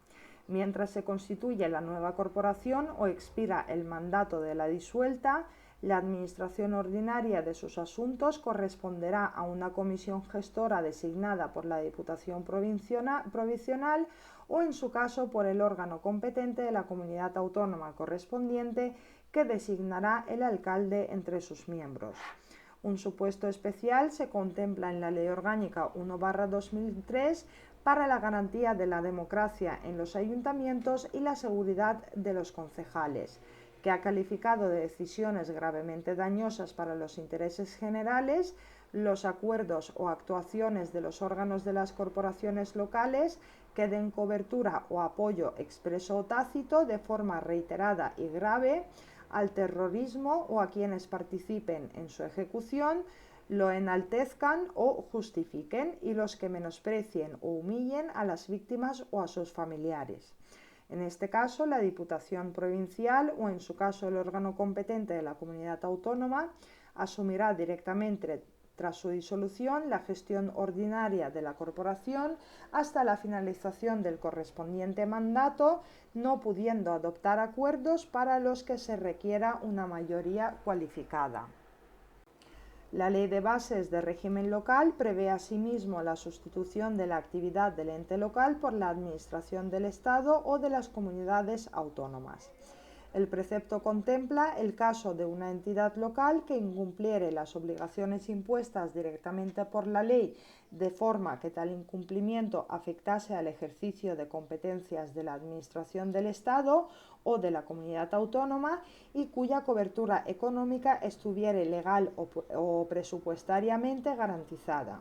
Speaker 1: Mientras se constituye la nueva corporación o expira el mandato de la disuelta, La administración ordinaria de sus asuntos corresponderá a una comisión gestora designada por la Diputación Provincial o, en su caso, por el órgano competente de la comunidad autónoma correspondiente, que designará el alcalde entre sus miembros. Un supuesto especial se contempla en la Ley Orgánica 1/2003 para la garantía de la democracia en los ayuntamientos y la seguridad de los concejales, que ha calificado de decisiones gravemente dañosas para los intereses generales los acuerdos o actuaciones de los órganos de las corporaciones locales que den cobertura o apoyo expreso o tácito de forma reiterada y grave al terrorismo o a quienes participen en su ejecución, lo enaltezcan o justifiquen, y los que menosprecien o humillen a las víctimas o a sus familiares. En este caso, la Diputación Provincial o, en su caso, el órgano competente de la comunidad autónoma asumirá directamente, tras su disolución, la gestión ordinaria de la corporación hasta la finalización del correspondiente mandato, no pudiendo adoptar acuerdos para los que se requiera una mayoría cualificada. La Ley de Bases de Régimen Local prevé asimismo la sustitución de la actividad del ente local por la Administración del Estado o de las comunidades autónomas. El precepto contempla el caso de una entidad local que incumpliere las obligaciones impuestas directamente por la ley, de forma que tal incumplimiento afectase al ejercicio de competencias de la Administración del Estado o de la comunidad autónoma, y cuya cobertura económica estuviere legal o presupuestariamente garantizada.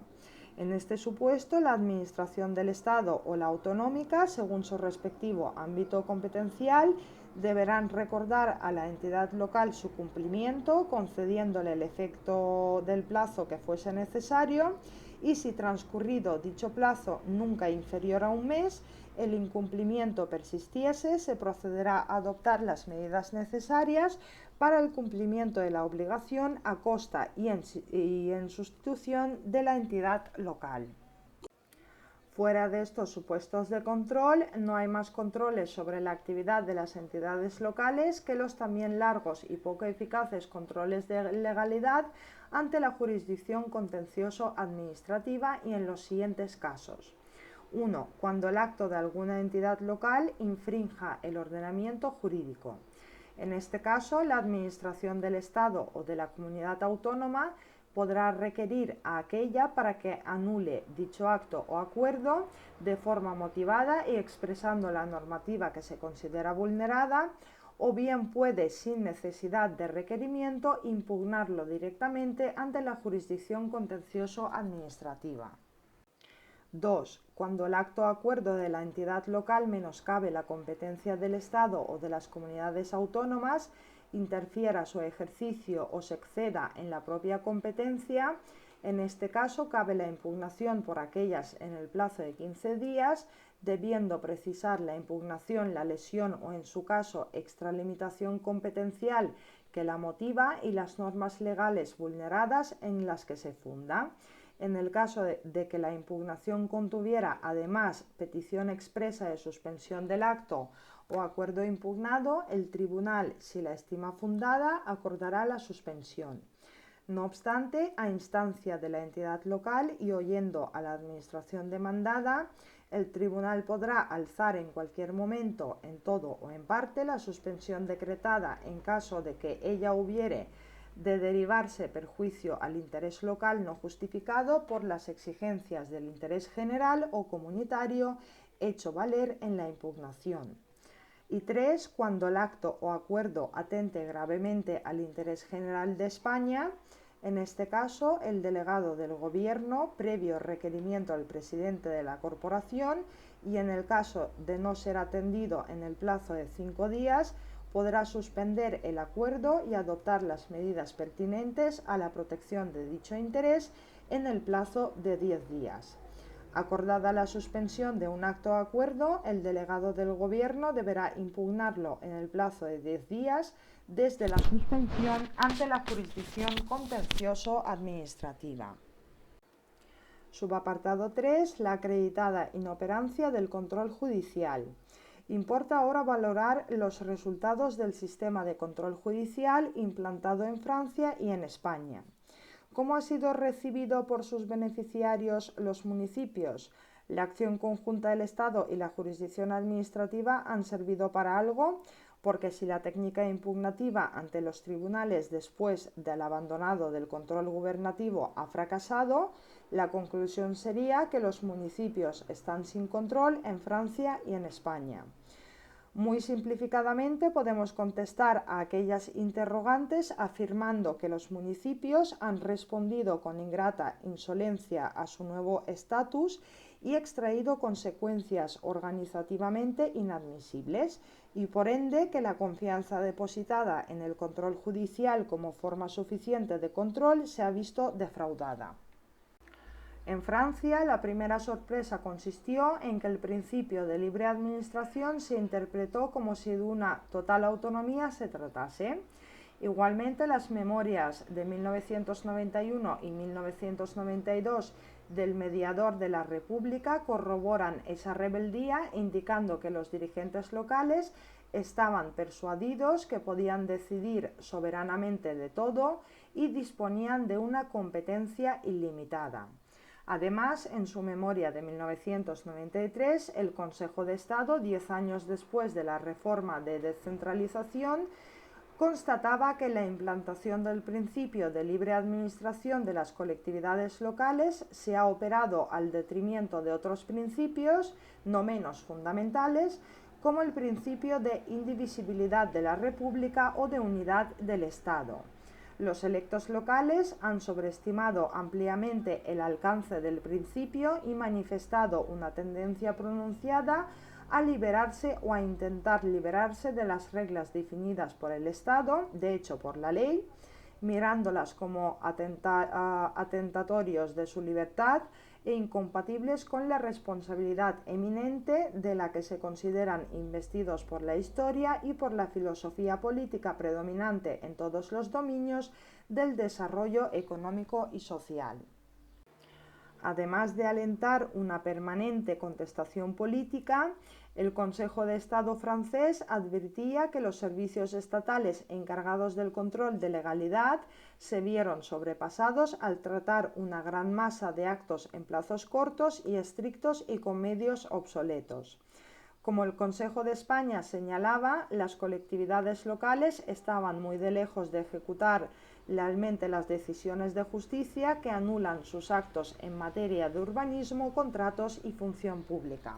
Speaker 1: En este supuesto, la Administración del Estado o la autonómica, según su respectivo ámbito competencial, deberán recordar a la entidad local su cumplimiento, concediéndole el efecto del plazo que fuese necesario, y si transcurrido dicho plazo nunca inferior a un mes, el incumplimiento persistiese, se procederá a adoptar las medidas necesarias para el cumplimiento de la obligación a costa y en sustitución de la entidad local. Fuera de estos supuestos de control, no hay más controles sobre la actividad de las entidades locales que los también largos y poco eficaces controles de legalidad ante la jurisdicción contencioso-administrativa, y en los siguientes casos. 1. Cuando el acto de alguna entidad local infrinja el ordenamiento jurídico. En este caso, la Administración del Estado o de la comunidad autónoma podrá requerir a aquella para que anule dicho acto o acuerdo de forma motivada y expresando la normativa que se considera vulnerada, o bien puede, sin necesidad de requerimiento, impugnarlo directamente ante la jurisdicción contencioso-administrativa. 2. Cuando el acto o acuerdo de la entidad local menoscabe la competencia del Estado o de las comunidades autónomas, interfiera su ejercicio o se exceda en la propia competencia. En este caso, cabe la impugnación por aquellas en el plazo de 15 días, debiendo precisar la impugnación la lesión o, en su caso, extralimitación competencial que la motiva y las normas legales vulneradas en las que se funda. En el caso de que la impugnación contuviera, además, petición expresa de suspensión del acto o acuerdo impugnado, el tribunal, si la estima fundada, acordará la suspensión. No obstante, a instancia de la entidad local y oyendo a la administración demandada, el tribunal podrá alzar en cualquier momento, en todo o en parte, la suspensión decretada en caso de que ella hubiere de derivarse perjuicio al interés local no justificado por las exigencias del interés general o comunitario hecho valer en la impugnación. Y 3. Cuando el acto o acuerdo atente gravemente al interés general de España. En este caso, el delegado del Gobierno, previo requerimiento al presidente de la corporación, y en el caso de no ser atendido en el plazo de 5 días, podrá suspender el acuerdo y adoptar las medidas pertinentes a la protección de dicho interés en el plazo de 10 días. Acordada la suspensión de un acto o acuerdo, el delegado del Gobierno deberá impugnarlo en el plazo de 10 días desde la suspensión ante la jurisdicción contencioso-administrativa. Subapartado 3. La acreditada inoperancia del control judicial. Importa ahora valorar los resultados del sistema de control judicial implantado en Francia y en España. ¿Cómo ha sido recibido por sus beneficiarios los municipios? ¿La acción conjunta del Estado y la jurisdicción administrativa han servido para algo? Porque si la técnica impugnativa ante los tribunales después del abandonado del control gubernativo ha fracasado, la conclusión sería que los municipios están sin control en Francia y en España. Muy simplificadamente podemos contestar a aquellas interrogantes afirmando que los municipios han respondido con ingrata insolencia a su nuevo estatus y extraído consecuencias organizativamente inadmisibles, y por ende que la confianza depositada en el control judicial como forma suficiente de control se ha visto defraudada. En Francia, la primera sorpresa consistió en que el principio de libre administración se interpretó como si de una total autonomía se tratase. Igualmente, las memorias de 1991 y 1992 del mediador de la República corroboran esa rebeldía, indicando que los dirigentes locales estaban persuadidos que podían decidir soberanamente de todo y disponían de una competencia ilimitada. Además, en su memoria de 1993, el Consejo de Estado, 10 años después de la reforma de descentralización, constataba que la implantación del principio de libre administración de las colectividades locales se ha operado al detrimento de otros principios, no menos fundamentales, como el principio de indivisibilidad de la República o de unidad del Estado. Los electos locales han sobreestimado ampliamente el alcance del principio y manifestado una tendencia pronunciada a liberarse o a intentar liberarse de las reglas definidas por el Estado, de hecho por la ley, mirándolas como atentatorios de su libertad e incompatibles con la responsabilidad eminente de la que se consideran investidos por la historia y por la filosofía política predominante en todos los dominios del desarrollo económico y social. Además de alentar una permanente contestación política, el Consejo de Estado francés advertía que los servicios estatales encargados del control de legalidad se vieron sobrepasados al tratar una gran masa de actos en plazos cortos y estrictos y con medios obsoletos. Como el Consejo de España señalaba, las colectividades locales estaban muy de lejos de ejecutar lealmente las decisiones de justicia que anulan sus actos en materia de urbanismo, contratos y función pública.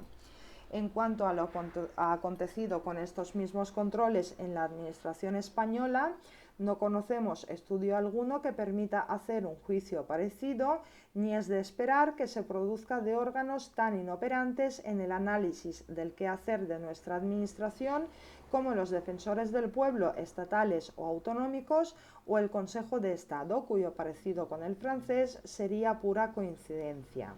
Speaker 1: En cuanto a lo acontecido con estos mismos controles en la administración española, no conocemos estudio alguno que permita hacer un juicio parecido, ni es de esperar que se produzca de órganos tan inoperantes en el análisis del quehacer de nuestra administración como los defensores del pueblo estatales o autonómicos o el Consejo de Estado, cuyo parecido con el francés sería pura coincidencia.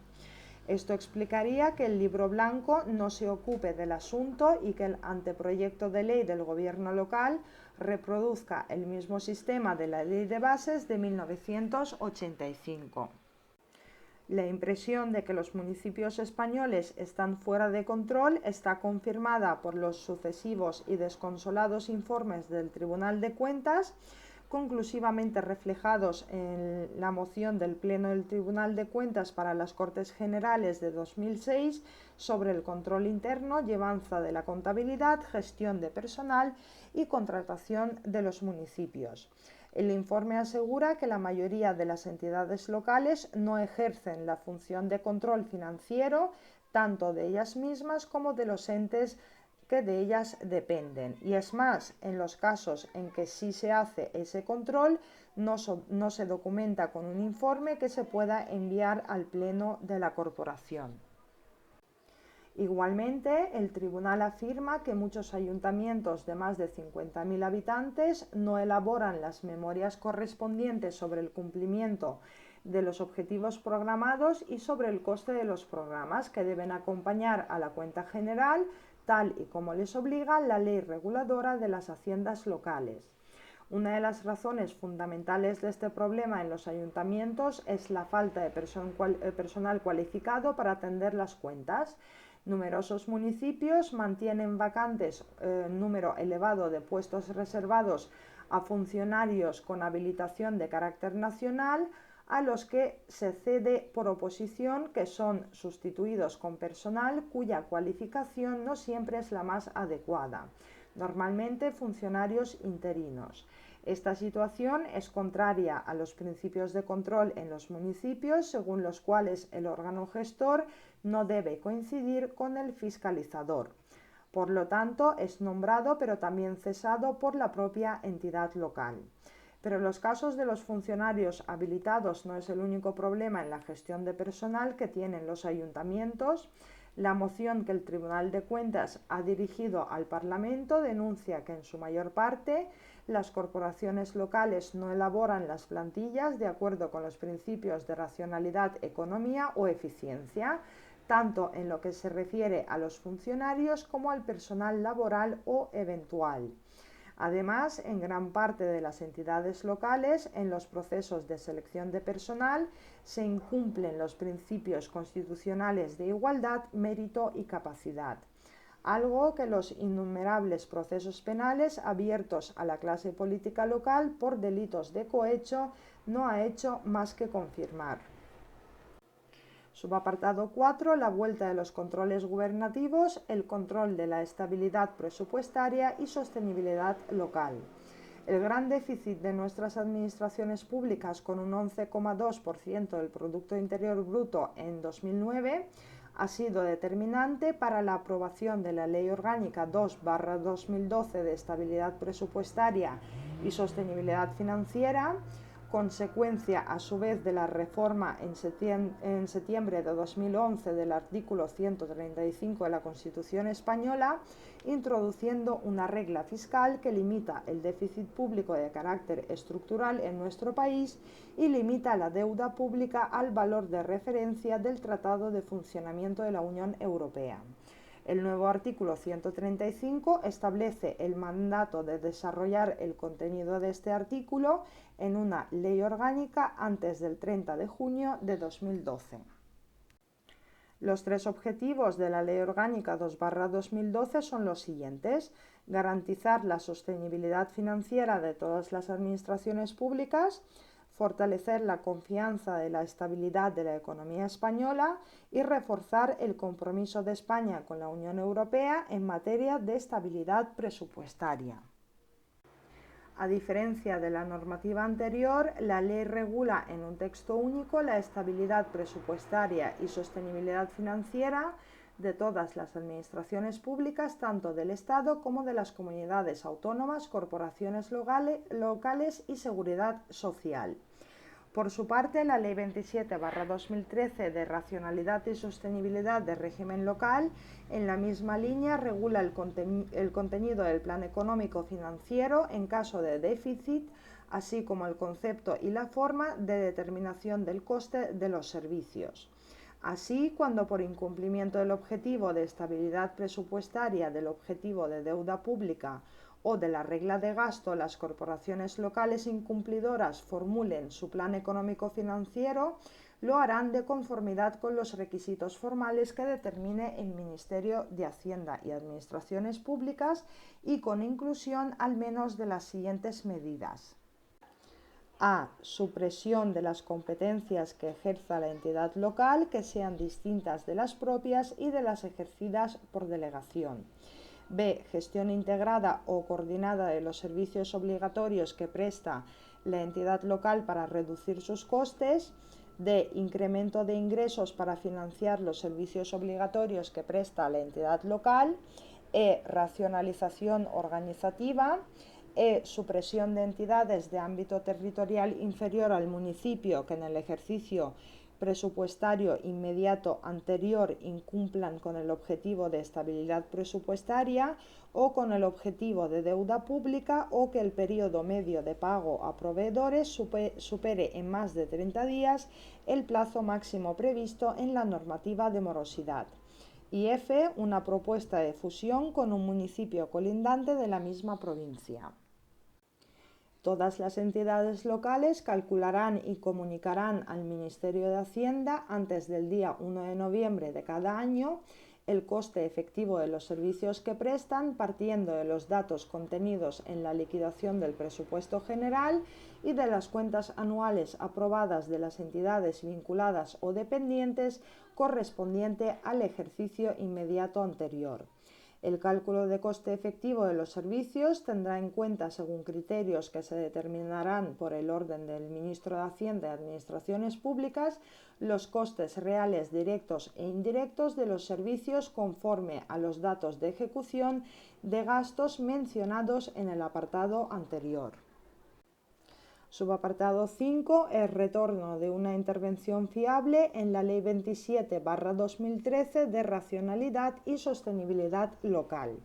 Speaker 1: Esto explicaría que el libro blanco no se ocupe del asunto y que el anteproyecto de ley del gobierno local reproduzca el mismo sistema de la Ley de Bases de 1985. La impresión de que los municipios españoles están fuera de control está confirmada por los sucesivos y desconsolados informes del Tribunal de Cuentas, conclusivamente reflejados en la moción del Pleno del Tribunal de Cuentas para las Cortes Generales de 2006 sobre el control interno, llevanza de la contabilidad, gestión de personal y contratación de los municipios. El informe asegura que la mayoría de las entidades locales no ejercen la función de control financiero tanto de ellas mismas como de los entes que de ellas dependen. Y es más, en los casos en que sí se hace ese control, no se documenta con un informe que se pueda enviar al Pleno de la Corporación. Igualmente, el Tribunal afirma que muchos ayuntamientos de más de 50.000 habitantes no elaboran las memorias correspondientes sobre el cumplimiento de los objetivos programados y sobre el coste de los programas que deben acompañar a la cuenta general, tal y como les obliga la ley reguladora de las haciendas locales. Una de las razones fundamentales de este problema en los ayuntamientos es la falta de personal cualificado para atender las cuentas. Numerosos municipios mantienen vacantes número elevado de puestos reservados a funcionarios con habilitación de carácter nacional, a los que se cede por oposición, que son sustituidos con personal cuya cualificación no siempre es la más adecuada, normalmente funcionarios interinos. Esta situación es contraria a los principios de control en los municipios, según los cuales el órgano gestor no debe coincidir con el fiscalizador. Por lo tanto, es nombrado pero también cesado por la propia entidad local. Pero en los casos de los funcionarios habilitados no es el único problema en la gestión de personal que tienen los ayuntamientos. La moción que el Tribunal de Cuentas ha dirigido al Parlamento denuncia que en su mayor parte las corporaciones locales no elaboran las plantillas de acuerdo con los principios de racionalidad, economía o eficiencia, tanto en lo que se refiere a los funcionarios como al personal laboral o eventual. Además, en gran parte de las entidades locales, en los procesos de selección de personal, se incumplen los principios constitucionales de igualdad, mérito y capacidad, algo que los innumerables procesos penales abiertos a la clase política local por delitos de cohecho no ha hecho más que confirmar. Subapartado 4. La vuelta de los controles gubernativos, el control de la estabilidad presupuestaria y sostenibilidad local. El gran déficit de nuestras administraciones públicas, con un 11,2% del Producto Interior Bruto en 2009, ha sido determinante para la aprobación de la Ley Orgánica 2/2012 de Estabilidad Presupuestaria y Sostenibilidad Financiera, consecuencia a su vez de la reforma en septiembre de 2011 del artículo 135 de la Constitución española, introduciendo una regla fiscal que limita el déficit público de carácter estructural en nuestro país y limita la deuda pública al valor de referencia del Tratado de Funcionamiento de la Unión Europea. El nuevo artículo 135 establece el mandato de desarrollar el contenido de este artículo en una ley orgánica antes del 30 de junio de 2012. Los tres objetivos de la Ley Orgánica 2/2012 son los siguientes: garantizar la sostenibilidad financiera de todas las administraciones públicas, fortalecer la confianza de la estabilidad de la economía española y reforzar el compromiso de España con la Unión Europea en materia de estabilidad presupuestaria. A diferencia de la normativa anterior, la ley regula en un texto único la estabilidad presupuestaria y sostenibilidad financiera de todas las administraciones públicas, tanto del Estado como de las comunidades autónomas, corporaciones locales y seguridad social. Por su parte, la Ley 27/2013 de Racionalidad y Sostenibilidad del Régimen Local, en la misma línea, regula el contenido del plan económico financiero en caso de déficit, así como el concepto y la forma de determinación del coste de los servicios. Así, cuando por incumplimiento del objetivo de estabilidad presupuestaria, del objetivo de deuda pública o de la regla de gasto, las corporaciones locales incumplidoras formulen su plan económico financiero, lo harán de conformidad con los requisitos formales que determine el Ministerio de Hacienda y Administraciones Públicas y con inclusión al menos de las siguientes medidas: a. Supresión de las competencias que ejerza la entidad local, que sean distintas de las propias y de las ejercidas por delegación. B. Gestión integrada o coordinada de los servicios obligatorios que presta la entidad local para reducir sus costes. D. Incremento de ingresos para financiar los servicios obligatorios que presta la entidad local. E. Racionalización organizativa. E. Supresión de entidades de ámbito territorial inferior al municipio que en el ejercicio presupuestario inmediato anterior incumplan con el objetivo de estabilidad presupuestaria o con el objetivo de deuda pública, o que el periodo medio de pago a proveedores supere en más de 30 días el plazo máximo previsto en la normativa de morosidad. Y F. Una propuesta de fusión con un municipio colindante de la misma provincia. Todas las entidades locales calcularán y comunicarán al Ministerio de Hacienda antes del día 1 de noviembre de cada año el coste efectivo de los servicios que prestan, partiendo de los datos contenidos en la liquidación del presupuesto general y de las cuentas anuales aprobadas de las entidades vinculadas o dependientes correspondiente al ejercicio inmediato anterior. El cálculo de coste efectivo de los servicios tendrá en cuenta, según criterios que se determinarán por el orden del Ministro de Hacienda y Administraciones Públicas, los costes reales directos e indirectos de los servicios conforme a los datos de ejecución de gastos mencionados en el apartado anterior. Subapartado 5. El retorno de una intervención fiable en la Ley 27/2013 de racionalidad y sostenibilidad local.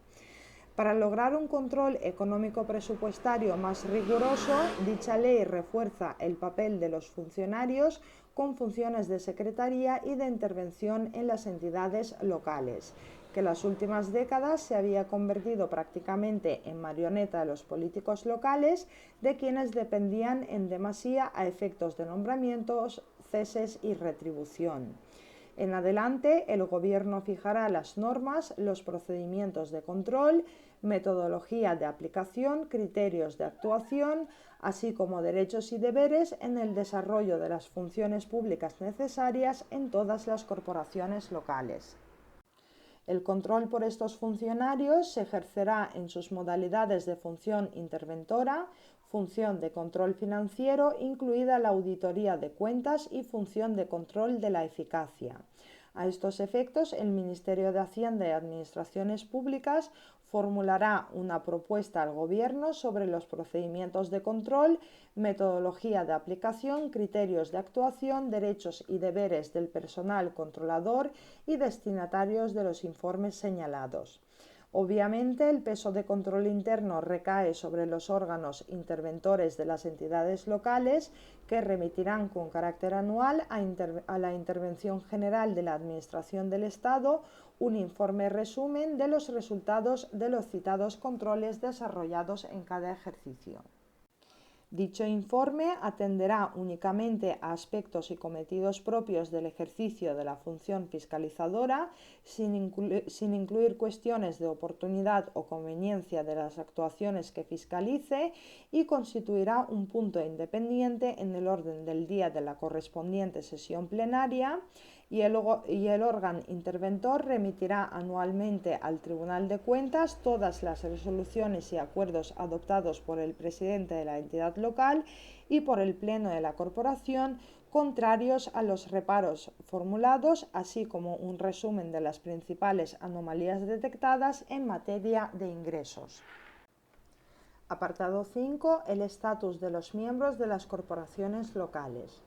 Speaker 1: Para lograr un control económico presupuestario más riguroso, dicha ley refuerza el papel de los funcionarios con funciones de secretaría y de intervención en las entidades locales, que en las últimas décadas se había convertido prácticamente en marioneta de los políticos locales, de quienes dependían en demasía a efectos de nombramientos, ceses y retribución. En adelante, el Gobierno fijará las normas, los procedimientos de control, metodología de aplicación, criterios de actuación, así como derechos y deberes en el desarrollo de las funciones públicas necesarias en todas las corporaciones locales. El control por estos funcionarios se ejercerá en sus modalidades de función interventora, función de control financiero, incluida la auditoría de cuentas, y función de control de la eficacia. A estos efectos, el Ministerio de Hacienda y Administraciones Públicas formulará una propuesta al Gobierno sobre los procedimientos de control, metodología de aplicación, criterios de actuación, derechos y deberes del personal controlador y destinatarios de los informes señalados. Obviamente, el peso de control interno recae sobre los órganos interventores de las entidades locales, que remitirán con carácter anual a la Intervención General de la Administración del Estado un informe resumen de los resultados de los citados controles desarrollados en cada ejercicio. Dicho informe atenderá únicamente a aspectos y cometidos propios del ejercicio de la función fiscalizadora, sin incluir cuestiones de oportunidad o conveniencia de las actuaciones que fiscalice, y constituirá un punto independiente en el orden del día de la correspondiente sesión plenaria, y el órgano interventor remitirá anualmente al Tribunal de Cuentas todas las resoluciones y acuerdos adoptados por el presidente de la entidad local y por el Pleno de la Corporación, contrarios a los reparos formulados, así como un resumen de las principales anomalías detectadas en materia de ingresos. Apartado 5. El estatus de los miembros de las corporaciones locales.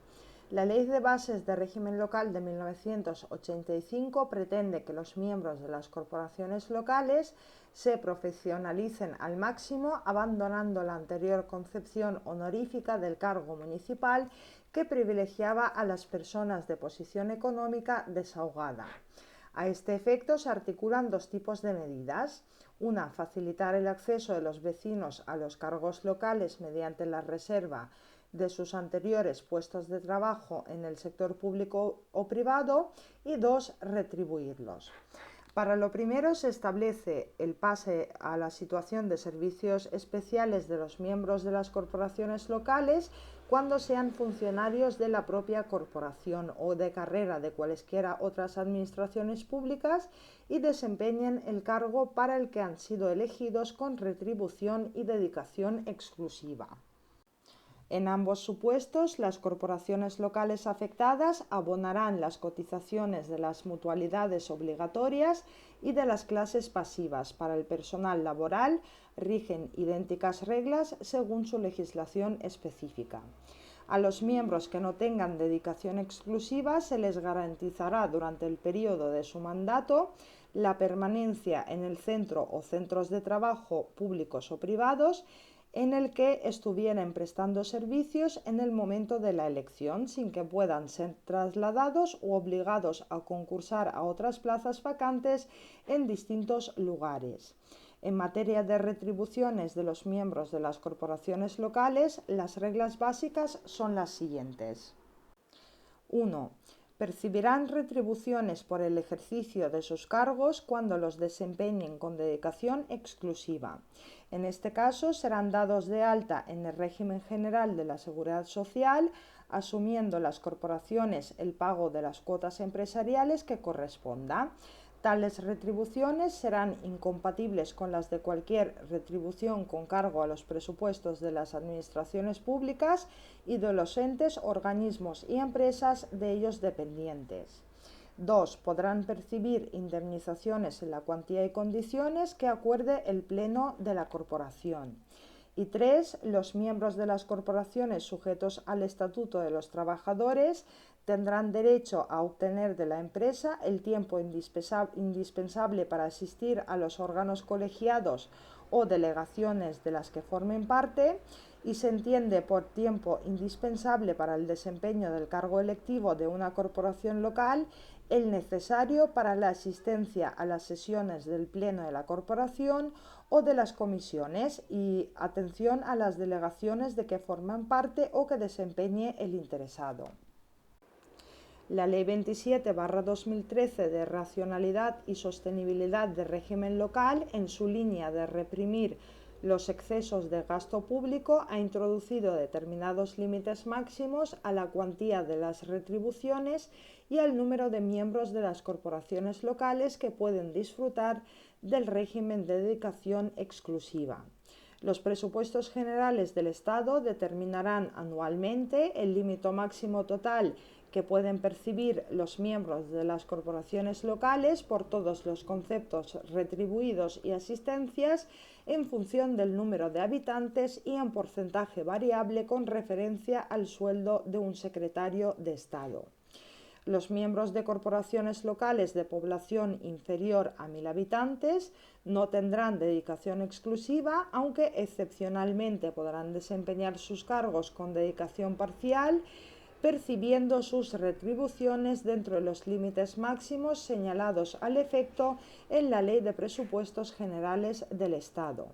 Speaker 1: La Ley de Bases de Régimen Local de 1985 pretende que los miembros de las corporaciones locales se profesionalicen al máximo, abandonando la anterior concepción honorífica del cargo municipal, que privilegiaba a las personas de posición económica desahogada. A este efecto se articulan dos tipos de medidas. Una, facilitar el acceso de los vecinos a los cargos locales mediante la reserva de sus anteriores puestos de trabajo en el sector público o privado, y dos, retribuirlos. Para lo primero, se establece el pase a la situación de servicios especiales de los miembros de las corporaciones locales cuando sean funcionarios de la propia corporación o de carrera de cualesquiera otras administraciones públicas y desempeñen el cargo para el que han sido elegidos con retribución y dedicación exclusiva. En ambos supuestos, las corporaciones locales afectadas abonarán las cotizaciones de las mutualidades obligatorias y de las clases pasivas. Para el personal laboral rigen idénticas reglas según su legislación específica. A los miembros que no tengan dedicación exclusiva se les garantizará durante el periodo de su mandato la permanencia en el centro o centros de trabajo públicos o privados en el que estuvieran prestando servicios en el momento de la elección, sin que puedan ser trasladados u obligados a concursar a otras plazas vacantes en distintos lugares. En materia de retribuciones de los miembros de las corporaciones locales, las reglas básicas son las siguientes. 1. Percibirán retribuciones por el ejercicio de sus cargos cuando los desempeñen con dedicación exclusiva. En este caso serán dados de alta en el régimen general de la Seguridad Social, asumiendo las corporaciones el pago de las cuotas empresariales que corresponda. Tales retribuciones serán incompatibles con las de cualquier retribución con cargo a los presupuestos de las administraciones públicas y de los entes, organismos y empresas de ellos dependientes. 2. Podrán percibir indemnizaciones en la cuantía y condiciones que acuerde el Pleno de la Corporación. Y 3. Los miembros de las corporaciones sujetos al Estatuto de los Trabajadores tendrán derecho a obtener de la empresa el tiempo indispensable para asistir a los órganos colegiados o delegaciones de las que formen parte, y se entiende por tiempo indispensable para el desempeño del cargo electivo de una corporación local el necesario para la asistencia a las sesiones del Pleno de la Corporación o de las comisiones, y atención a las delegaciones de que forman parte o que desempeñe el interesado. La Ley 27/2013 de racionalidad y sostenibilidad del régimen local, en su línea de reprimir los excesos de gasto público, ha introducido determinados límites máximos a la cuantía de las retribuciones y al número de miembros de las corporaciones locales que pueden disfrutar del régimen de dedicación exclusiva. Los presupuestos generales del Estado determinarán anualmente el límite máximo total que pueden percibir los miembros de las corporaciones locales por todos los conceptos retribuidos y asistencias en función del número de habitantes y en porcentaje variable con referencia al sueldo de un secretario de Estado. Los miembros de corporaciones locales de población inferior a 1.000 habitantes no tendrán dedicación exclusiva, aunque excepcionalmente podrán desempeñar sus cargos con dedicación parcial, percibiendo sus retribuciones dentro de los límites máximos señalados al efecto en la Ley de Presupuestos Generales del Estado.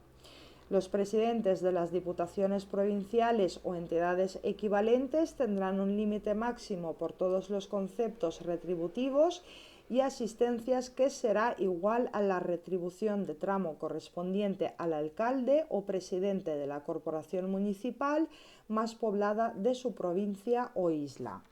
Speaker 1: Los presidentes de las diputaciones provinciales o entidades equivalentes tendrán un límite máximo por todos los conceptos retributivos y asistencias que será igual a la retribución de tramo correspondiente al alcalde o presidente de la corporación municipal más poblada de su provincia o isla.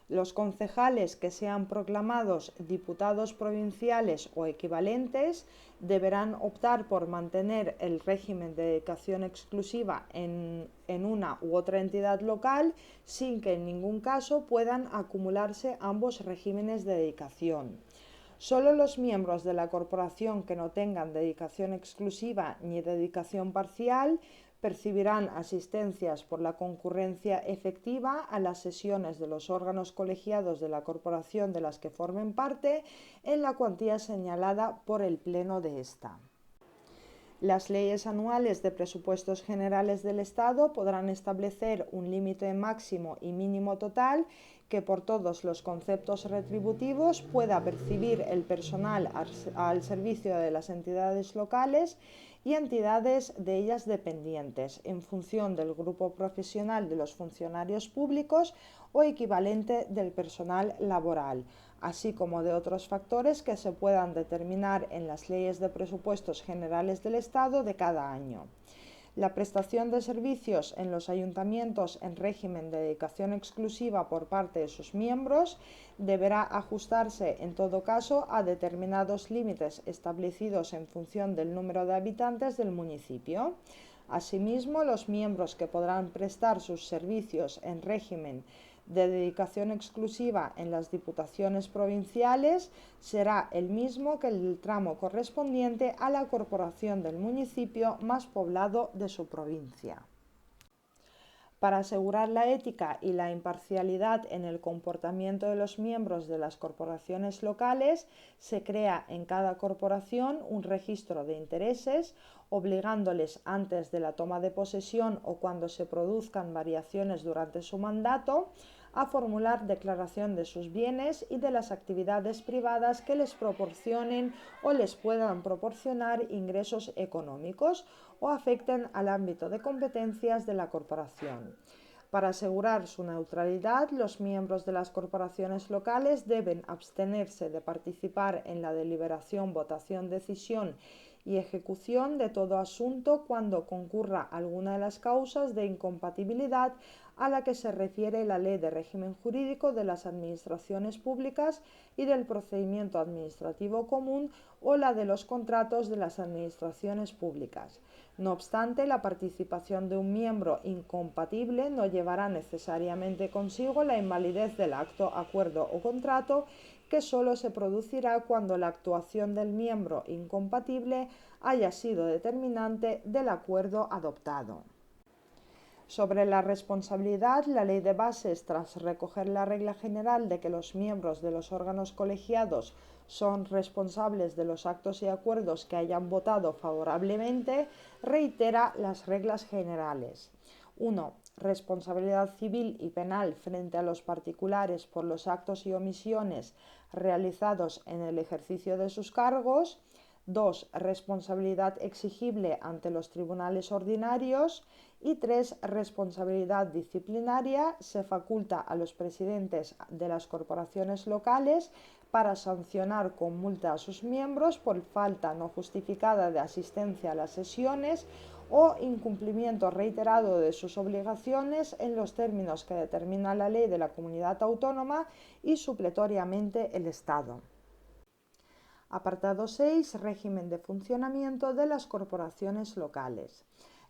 Speaker 1: Los concejales que sean proclamados diputados provinciales o equivalentes deberán optar por mantener el régimen de dedicación exclusiva en una u otra entidad local, sin que en ningún caso puedan acumularse ambos regímenes de dedicación. Solo los miembros de la corporación que no tengan dedicación exclusiva ni dedicación parcial percibirán asistencias por la concurrencia efectiva a las sesiones de los órganos colegiados de la corporación de las que formen parte en la cuantía señalada por el Pleno de esta. Las leyes anuales de presupuestos generales del Estado podrán establecer un límite máximo y mínimo total que por todos los conceptos retributivos pueda percibir el personal al servicio de las entidades locales y entidades de ellas dependientes, en función del grupo profesional de los funcionarios públicos o equivalente del personal laboral, así como de otros factores que se puedan determinar en las leyes de presupuestos generales del Estado de cada año. La prestación de servicios en los ayuntamientos en régimen de dedicación exclusiva por parte de sus miembros deberá ajustarse en todo caso a determinados límites establecidos en función del número de habitantes del municipio. Asimismo, los miembros que podrán prestar sus servicios en régimen de dedicación exclusiva en las diputaciones provinciales será el mismo que el tramo correspondiente a la corporación del municipio más poblado de su provincia. Para asegurar la ética y la imparcialidad en el comportamiento de los miembros de las corporaciones locales, se crea en cada corporación un registro de intereses, obligándoles antes de la toma de posesión o cuando se produzcan variaciones durante su mandato a formular declaración de sus bienes y de las actividades privadas que les proporcionen o les puedan proporcionar ingresos económicos o afecten al ámbito de competencias de la corporación. Para asegurar su neutralidad, los miembros de las corporaciones locales deben abstenerse de participar en la deliberación, votación, decisión y ejecución de todo asunto cuando concurra alguna de las causas de incompatibilidad a la que se refiere la Ley de Régimen Jurídico de las Administraciones Públicas y del Procedimiento Administrativo Común o la de los contratos de las administraciones públicas. No obstante, la participación de un miembro incompatible no llevará necesariamente consigo la invalidez del acto, acuerdo o contrato, que sólo se producirá cuando la actuación del miembro incompatible haya sido determinante del acuerdo adoptado. Sobre la responsabilidad, la Ley de Bases, tras recoger la regla general de que los miembros de los órganos colegiados son responsables de los actos y acuerdos que hayan votado favorablemente, reitera las reglas generales. 1. Responsabilidad civil y penal frente a los particulares por los actos y omisiones realizados en el ejercicio de sus cargos. 2. Responsabilidad exigible ante los tribunales ordinarios. Y 3. Responsabilidad disciplinaria. Se faculta a los presidentes de las corporaciones locales para sancionar con multa a sus miembros por falta no justificada de asistencia a las sesiones o incumplimiento reiterado de sus obligaciones en los términos que determina la ley de la comunidad autónoma y supletoriamente el Estado. Apartado 6. Régimen de funcionamiento de las corporaciones locales.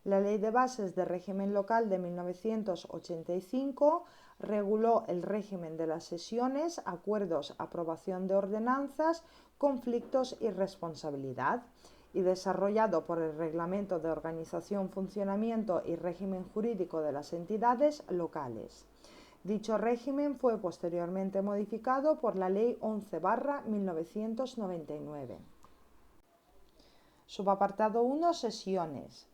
Speaker 1: La Ley de Bases de Régimen Local de 1985 reguló el régimen de las sesiones, acuerdos, aprobación de ordenanzas, conflictos y responsabilidad, y desarrollado por el Reglamento de Organización, Funcionamiento y Régimen Jurídico de las Entidades Locales. Dicho régimen fue posteriormente modificado por la Ley 11/1999. Subapartado 1. Sesiones.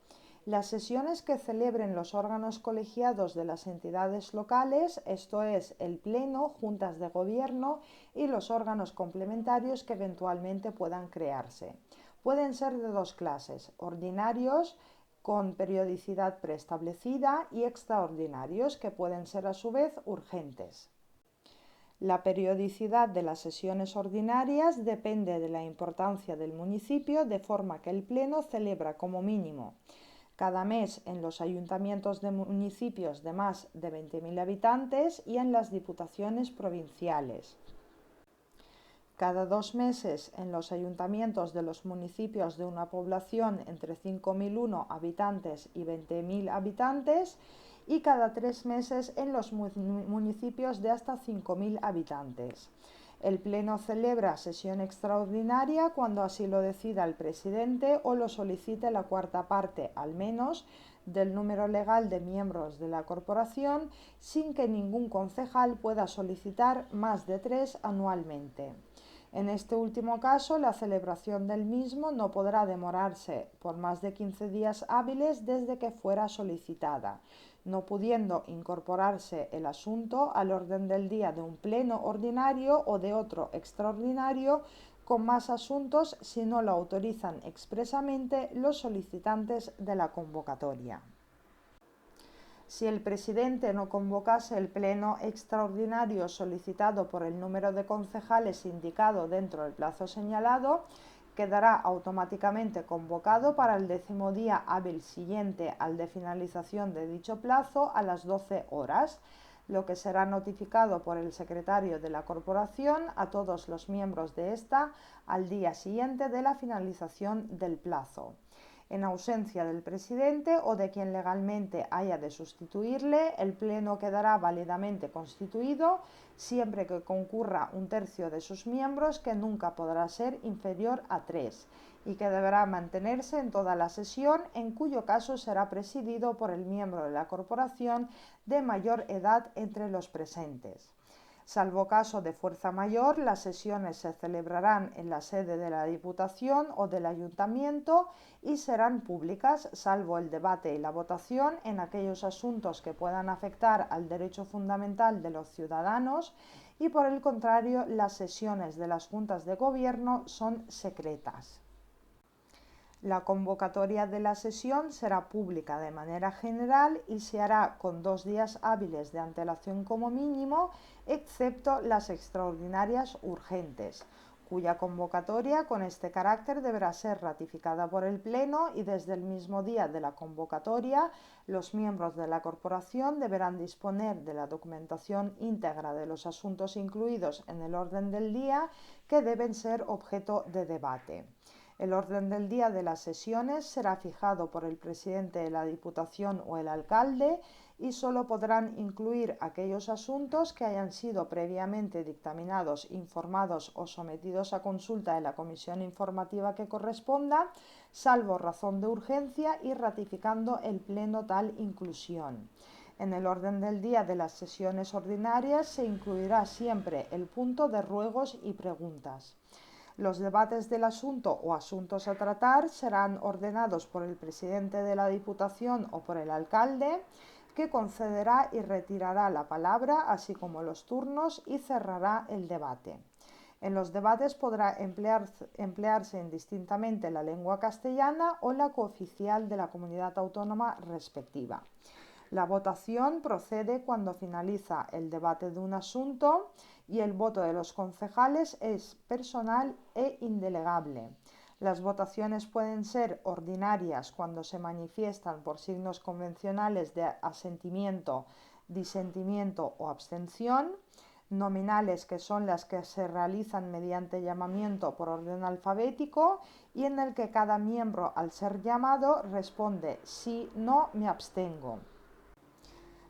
Speaker 1: Las sesiones que celebren los órganos colegiados de las entidades locales, esto es, el Pleno, juntas de gobierno y los órganos complementarios que eventualmente puedan crearse. Pueden ser de dos clases: ordinarios con periodicidad preestablecida y extraordinarios, que pueden ser a su vez urgentes. La periodicidad de las sesiones ordinarias depende de la importancia del municipio, de forma que el Pleno celebra como mínimo cada mes en los ayuntamientos de municipios de más de 20.000 habitantes y en las diputaciones provinciales. Cada 2 meses en los ayuntamientos de los municipios de una población entre 5.001 habitantes y 20.000 habitantes y cada 3 meses en los municipios de hasta 5.000 habitantes. El Pleno celebra sesión extraordinaria cuando así lo decida el presidente o lo solicite la cuarta parte, al menos, del número legal de miembros de la corporación, sin que ningún concejal pueda solicitar más de 3 anualmente. En este último caso, la celebración del mismo no podrá demorarse por más de 15 días hábiles desde que fuera solicitada, no pudiendo incorporarse el asunto al orden del día de un pleno ordinario o de otro extraordinario con más asuntos si no lo autorizan expresamente los solicitantes de la convocatoria. Si el presidente no convocase el pleno extraordinario solicitado por el número de concejales indicado dentro del plazo señalado, quedará automáticamente convocado para el 10º día hábil siguiente al de finalización de dicho plazo a las 12 horas, lo que será notificado por el secretario de la corporación a todos los miembros de esta al día siguiente de la finalización del plazo. En ausencia del presidente o de quien legalmente haya de sustituirle, el Pleno quedará válidamente constituido siempre que concurra 1/3 de sus miembros, que nunca podrá ser inferior a 3, y que deberá mantenerse en toda la sesión, en cuyo caso será presidido por el miembro de la corporación de mayor edad entre los presentes. Salvo caso de fuerza mayor, las sesiones se celebrarán en la sede de la Diputación o del Ayuntamiento y serán públicas, salvo el debate y la votación en aquellos asuntos que puedan afectar al derecho fundamental de los ciudadanos, y por el contrario, las sesiones de las juntas de gobierno son secretas. La convocatoria de la sesión será pública de manera general y se hará con 2 días hábiles de antelación como mínimo, excepto las extraordinarias urgentes, cuya convocatoria con este carácter deberá ser ratificada por el Pleno y desde el mismo día de la convocatoria los miembros de la Corporación deberán disponer de la documentación íntegra de los asuntos incluidos en el orden del día que deben ser objeto de debate. El orden del día de las sesiones será fijado por el presidente de la Diputación o el alcalde y solo podrán incluir aquellos asuntos que hayan sido previamente dictaminados, informados o sometidos a consulta de la comisión informativa que corresponda, salvo razón de urgencia y ratificando el Pleno tal inclusión. En el orden del día de las sesiones ordinarias se incluirá siempre el punto de ruegos y preguntas. Los debates del asunto o asuntos a tratar serán ordenados por el presidente de la Diputación o por el alcalde, que concederá y retirará la palabra, así como los turnos, y cerrará el debate. En los debates podrá emplearse indistintamente la lengua castellana o la cooficial de la comunidad autónoma respectiva. La votación procede cuando finaliza el debate de un asunto y el voto de los concejales es personal e indelegable. Las votaciones pueden ser ordinarias cuando se manifiestan por signos convencionales de asentimiento, disentimiento o abstención, nominales, que son las que se realizan mediante llamamiento por orden alfabético y en el que cada miembro, al ser llamado, responde sí, no, me abstengo.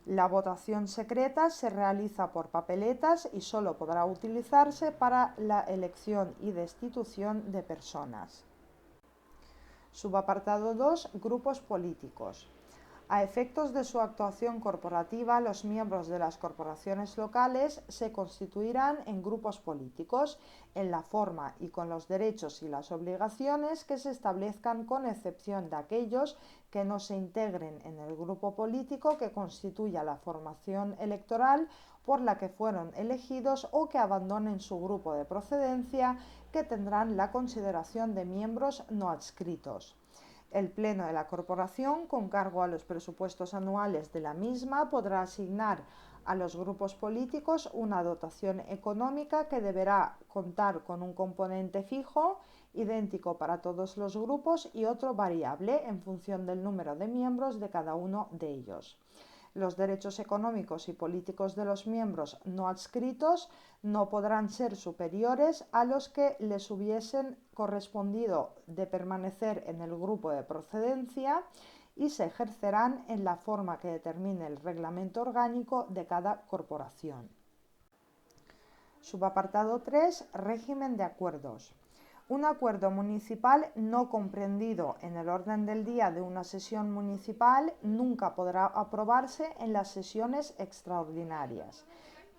Speaker 1: La votación secreta se realiza por papeletas y solo podrá utilizarse para la elección y destitución de personas. Subapartado 2. Grupos políticos. A efectos de su actuación corporativa, los miembros de las corporaciones locales se constituirán en grupos políticos en la forma y con los derechos y las obligaciones que se establezcan, con excepción de aquellos que no se integren en el grupo político que constituya la formación electoral por la que fueron elegidos o que abandonen su grupo de procedencia, que tendrán la consideración de miembros no adscritos. El Pleno de la Corporación, con cargo a los presupuestos anuales de la misma, podrá asignar a los grupos políticos una dotación económica que deberá contar con un componente fijo, idéntico para todos los grupos, y otro variable en función del número de miembros de cada uno de ellos. Los derechos económicos y políticos de los miembros no adscritos no podrán ser superiores a los que les hubiesen correspondido de permanecer en el grupo de procedencia y se ejercerán en la forma que determine el reglamento orgánico de cada corporación. Subapartado 3. Régimen de acuerdos. Un acuerdo municipal no comprendido en el orden del día de una sesión municipal nunca podrá aprobarse en las sesiones extraordinarias,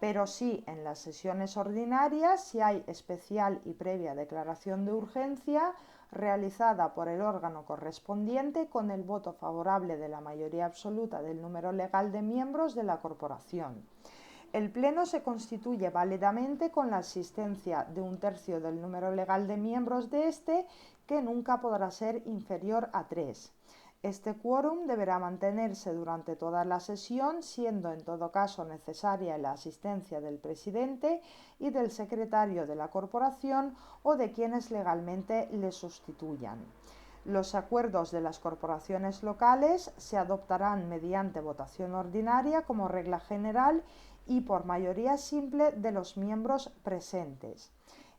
Speaker 1: pero sí en las sesiones ordinarias si hay especial y previa declaración de urgencia realizada por el órgano correspondiente con el voto favorable de la mayoría absoluta del número legal de miembros de la corporación. El Pleno se constituye válidamente con la asistencia de 1/3 del número legal de miembros de este, que nunca podrá ser inferior a 3. Este quórum deberá mantenerse durante toda la sesión, siendo en todo caso necesaria la asistencia del presidente y del secretario de la corporación o de quienes legalmente le sustituyan. Los acuerdos de las corporaciones locales se adoptarán mediante votación ordinaria como regla general y por mayoría simple de los miembros presentes.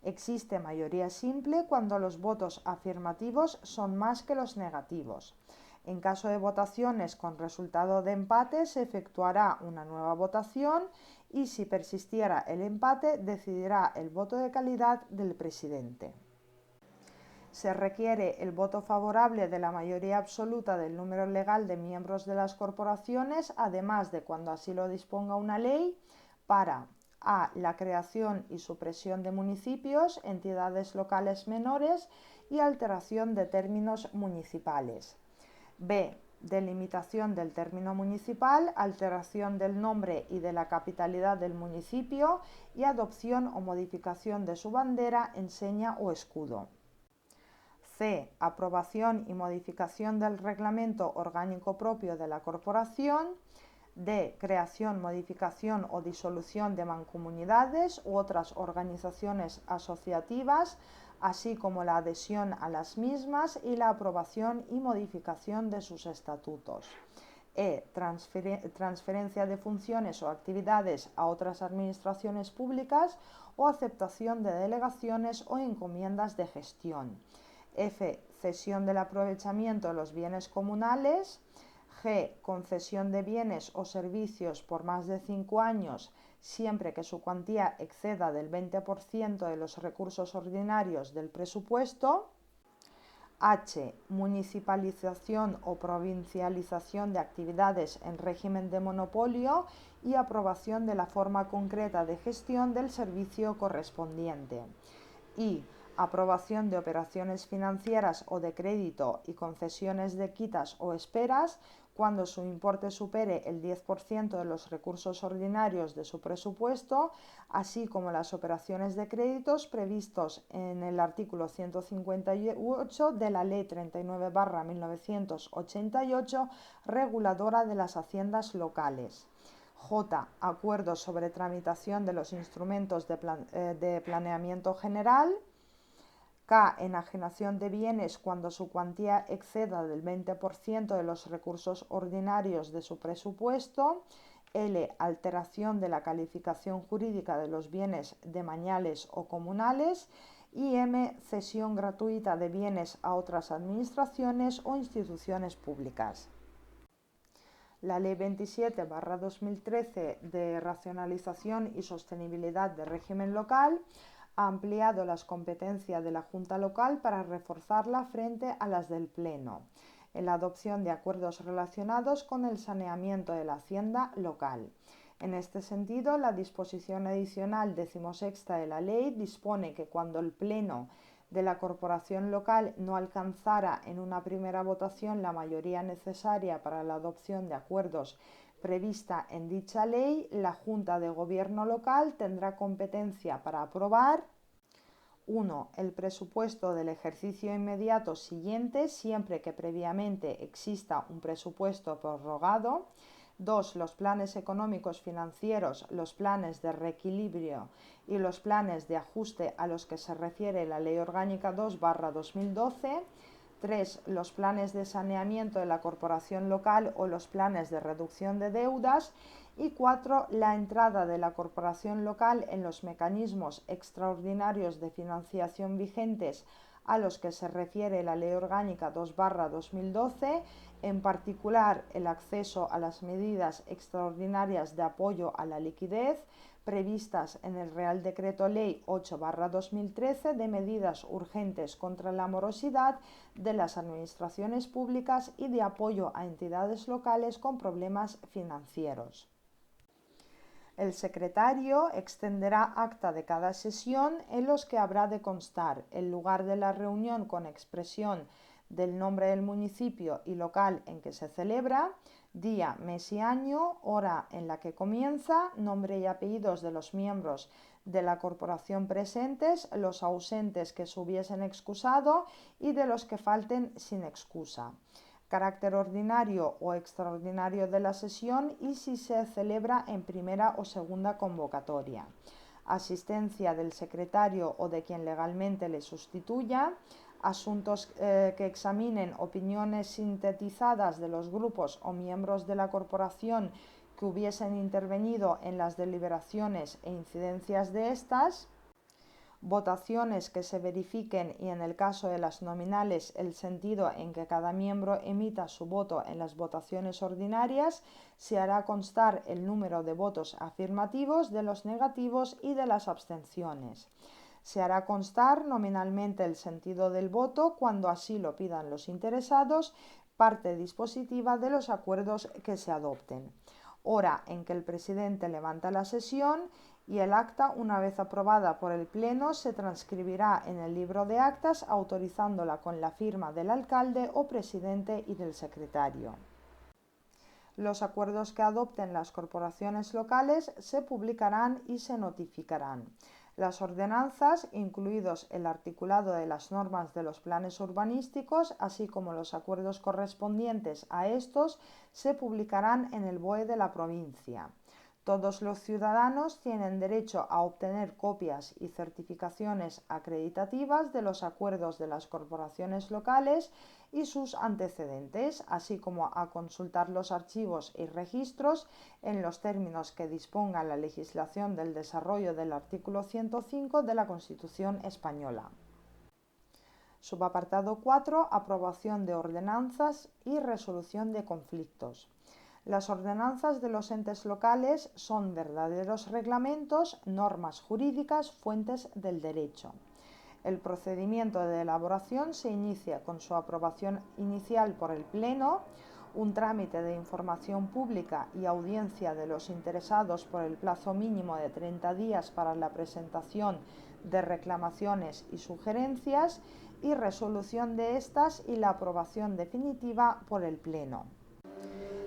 Speaker 1: Existe mayoría simple cuando los votos afirmativos son más que los negativos. En caso de votaciones con resultado de empate, se efectuará una nueva votación y, si persistiera el empate, decidirá el voto de calidad del presidente. Se requiere el voto favorable de la mayoría absoluta del número legal de miembros de las corporaciones, además de cuando así lo disponga una ley, para a. La creación y supresión de municipios, entidades locales menores y alteración de términos municipales. B. Delimitación del término municipal, alteración del nombre y de la capitalidad del municipio y adopción o modificación de su bandera, enseña o escudo. C. Aprobación y modificación del reglamento orgánico propio de la corporación. D. Creación, modificación o disolución de mancomunidades u otras organizaciones asociativas, así como la adhesión a las mismas y la aprobación y modificación de sus estatutos. E. Transferencia de funciones o actividades a otras administraciones públicas o aceptación de delegaciones o encomiendas de gestión. F. Cesión del aprovechamiento de los bienes comunales. G. Concesión de bienes o servicios por más de 5 años, siempre que su cuantía exceda del 20% de los recursos ordinarios del presupuesto. H. Municipalización o provincialización de actividades en régimen de monopolio y aprobación de la forma concreta de gestión del servicio correspondiente. I. Aprobación de operaciones financieras o de crédito y concesiones de quitas o esperas cuando su importe supere el 10% de los recursos ordinarios de su presupuesto, así como las operaciones de créditos previstos en el artículo 158 de la Ley 39/1988, reguladora de las haciendas locales. J. Acuerdos sobre tramitación de los instrumentos de planeamiento general. K. Enajenación de bienes cuando su cuantía exceda del 20% de los recursos ordinarios de su presupuesto. L. Alteración de la calificación jurídica de los bienes demaniales o comunales. Y M. Cesión gratuita de bienes a otras administraciones o instituciones públicas. La Ley 27/2013 de racionalización y sostenibilidad del régimen local ha ampliado las competencias de la Junta Local para reforzarla frente a las del Pleno, en la adopción de acuerdos relacionados con el saneamiento de la hacienda local. En este sentido, la disposición adicional 16ª de la ley dispone que cuando el Pleno de la corporación local no alcanzara en una primera votación la mayoría necesaria para la adopción de acuerdos prevista en dicha ley, la Junta de Gobierno local tendrá competencia para aprobar 1. El presupuesto del ejercicio inmediato siguiente, siempre que previamente exista un presupuesto prorrogado. 2. Los planes económicos financieros, los planes de reequilibrio y los planes de ajuste a los que se refiere la Ley Orgánica 2/2012. 3. Los planes de saneamiento de la corporación local o los planes de reducción de deudas. Y 4. La entrada de la corporación local en los mecanismos extraordinarios de financiación vigentes a los que se refiere la Ley Orgánica 2/2012, en particular el acceso a las medidas extraordinarias de apoyo a la liquidez previstas en el Real Decreto Ley 8/2013 de medidas urgentes contra la morosidad de las administraciones públicas y de apoyo a entidades locales con problemas financieros. El secretario extenderá acta de cada sesión en los que habrá de constar el lugar de la reunión con expresión del nombre del municipio y local en que se celebra, día, mes y año, hora en la que comienza, nombre y apellidos de los miembros de la corporación presentes, los ausentes que se hubiesen excusado y de los que falten sin excusa. Carácter ordinario o extraordinario de la sesión y si se celebra en primera o segunda convocatoria. Asistencia del secretario o de quien legalmente le sustituya. Asuntos que examinen opiniones sintetizadas de los grupos o miembros de la corporación que hubiesen intervenido en las deliberaciones e incidencias de estas. Votaciones que se verifiquen y en el caso de las nominales el sentido en que cada miembro emita su voto en las votaciones ordinarias, se hará constar el número de votos afirmativos, de los negativos y de las abstenciones. Se hará constar nominalmente el sentido del voto cuando así lo pidan los interesados, parte dispositiva de los acuerdos que se adopten. Hora en que el presidente levanta la sesión y el acta, una vez aprobada por el Pleno, se transcribirá en el libro de actas autorizándola con la firma del alcalde o presidente y del secretario. Los acuerdos que adopten las corporaciones locales se publicarán y se notificarán. Las ordenanzas, incluidos el articulado de las normas de los planes urbanísticos, así como los acuerdos correspondientes a estos, se publicarán en el BOE de la provincia. Todos los ciudadanos tienen derecho a obtener copias y certificaciones acreditativas de los acuerdos de las corporaciones locales y sus antecedentes, así como a consultar los archivos y registros en los términos que disponga la legislación del desarrollo del artículo 105 de la Constitución española. Subapartado 4. Aprobación de ordenanzas y resolución de conflictos. Las ordenanzas de los entes locales son verdaderos reglamentos, normas jurídicas, fuentes del derecho. El procedimiento de elaboración se inicia con su aprobación inicial por el Pleno, un trámite de información pública y audiencia de los interesados por el plazo mínimo de 30 días para la presentación de reclamaciones y sugerencias y resolución de estas y la aprobación definitiva por el Pleno.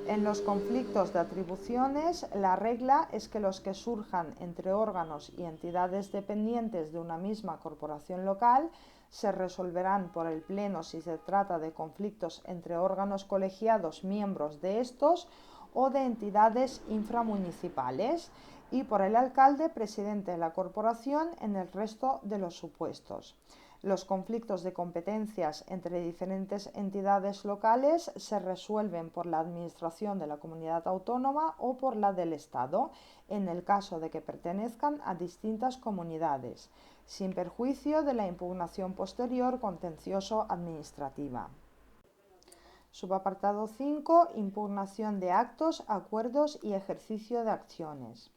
Speaker 1: En los conflictos de atribuciones, la regla es que los que surjan entre órganos y entidades dependientes de una misma corporación local se resolverán por el Pleno si se trata de conflictos entre órganos colegiados miembros de estos o de entidades inframunicipales y por el alcalde presidente de la corporación en el resto de los supuestos. Los conflictos de competencias entre diferentes entidades locales se resuelven por la Administración de la Comunidad Autónoma o por la del Estado, en el caso de que pertenezcan a distintas comunidades, sin perjuicio de la impugnación posterior contencioso-administrativa. Subapartado 5. Impugnación de actos, acuerdos y ejercicio de acciones.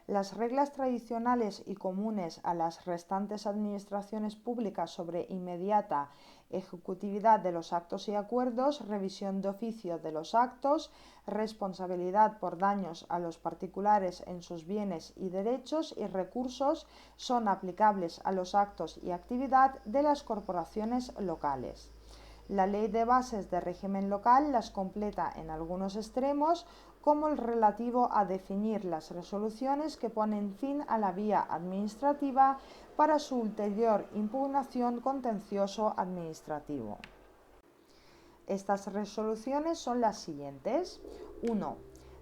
Speaker 1: Las reglas tradicionales y comunes a las restantes administraciones públicas sobre inmediata ejecutividad de los actos y acuerdos, revisión de oficio de los actos, responsabilidad por daños a los particulares en sus bienes y derechos y recursos son aplicables a los actos y actividad de las corporaciones locales. La Ley de Bases de Régimen Local las completa en algunos extremos, como el relativo a definir las resoluciones que ponen fin a la vía administrativa para su ulterior impugnación contencioso-administrativo. Estas resoluciones son las siguientes. 1.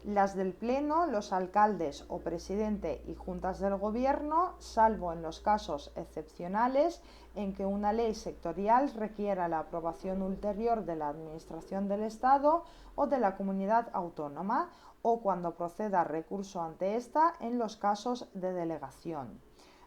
Speaker 1: Las del Pleno, los alcaldes o presidente y juntas del Gobierno, salvo en los casos excepcionales en que una ley sectorial requiera la aprobación ulterior de la Administración del Estado o de la comunidad autónoma, o cuando proceda recurso ante ésta en los casos de delegación.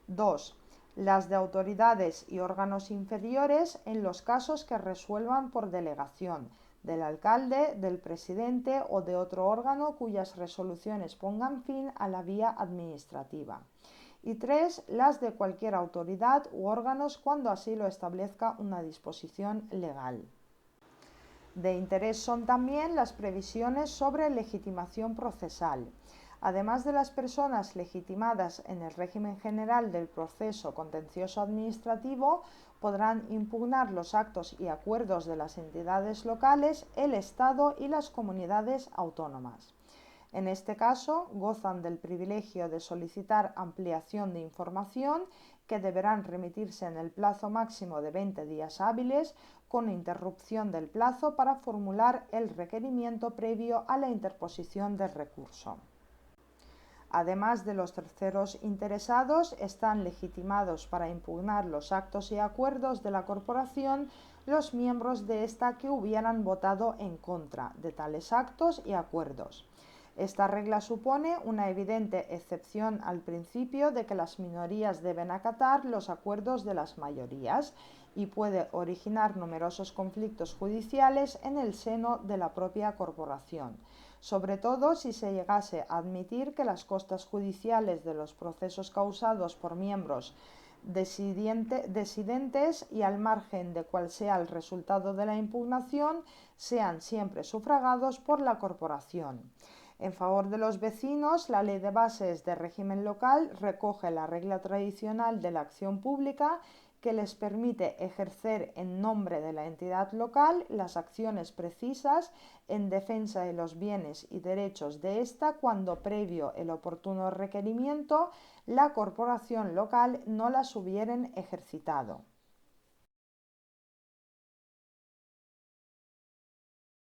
Speaker 1: 2. Las de autoridades y órganos inferiores en los casos que resuelvan por delegación del alcalde, del presidente o de otro órgano cuyas resoluciones pongan fin a la vía administrativa. Y 3. Las de cualquier autoridad u órganos cuando así lo establezca una disposición legal. De interés son también las previsiones sobre legitimación procesal. Además de las personas legitimadas en el régimen general del proceso contencioso administrativo, podrán impugnar los actos y acuerdos de las entidades locales, el Estado y las comunidades autónomas. En este caso, gozan del privilegio de solicitar ampliación de información que deberán remitirse en el plazo máximo de 20 días hábiles, con interrupción del plazo para formular el requerimiento previo a la interposición del recurso. Además de los terceros interesados, están legitimados para impugnar los actos y acuerdos de la corporación los miembros de ésta que hubieran votado en contra de tales actos y acuerdos. Esta regla supone una evidente excepción al principio de que las minorías deben acatar los acuerdos de las mayorías y puede originar numerosos conflictos judiciales en el seno de la propia corporación, sobre todo si se llegase a admitir que las costas judiciales de los procesos causados por miembros disidentes y al margen de cuál sea el resultado de la impugnación, sean siempre sufragados por la corporación. En favor de los vecinos, la Ley de Bases de Régimen Local recoge la regla tradicional de la acción pública que les permite ejercer en nombre de la entidad local las acciones precisas en defensa de los bienes y derechos de ésta cuando, previo el oportuno requerimiento, la corporación local no las hubieren ejercitado.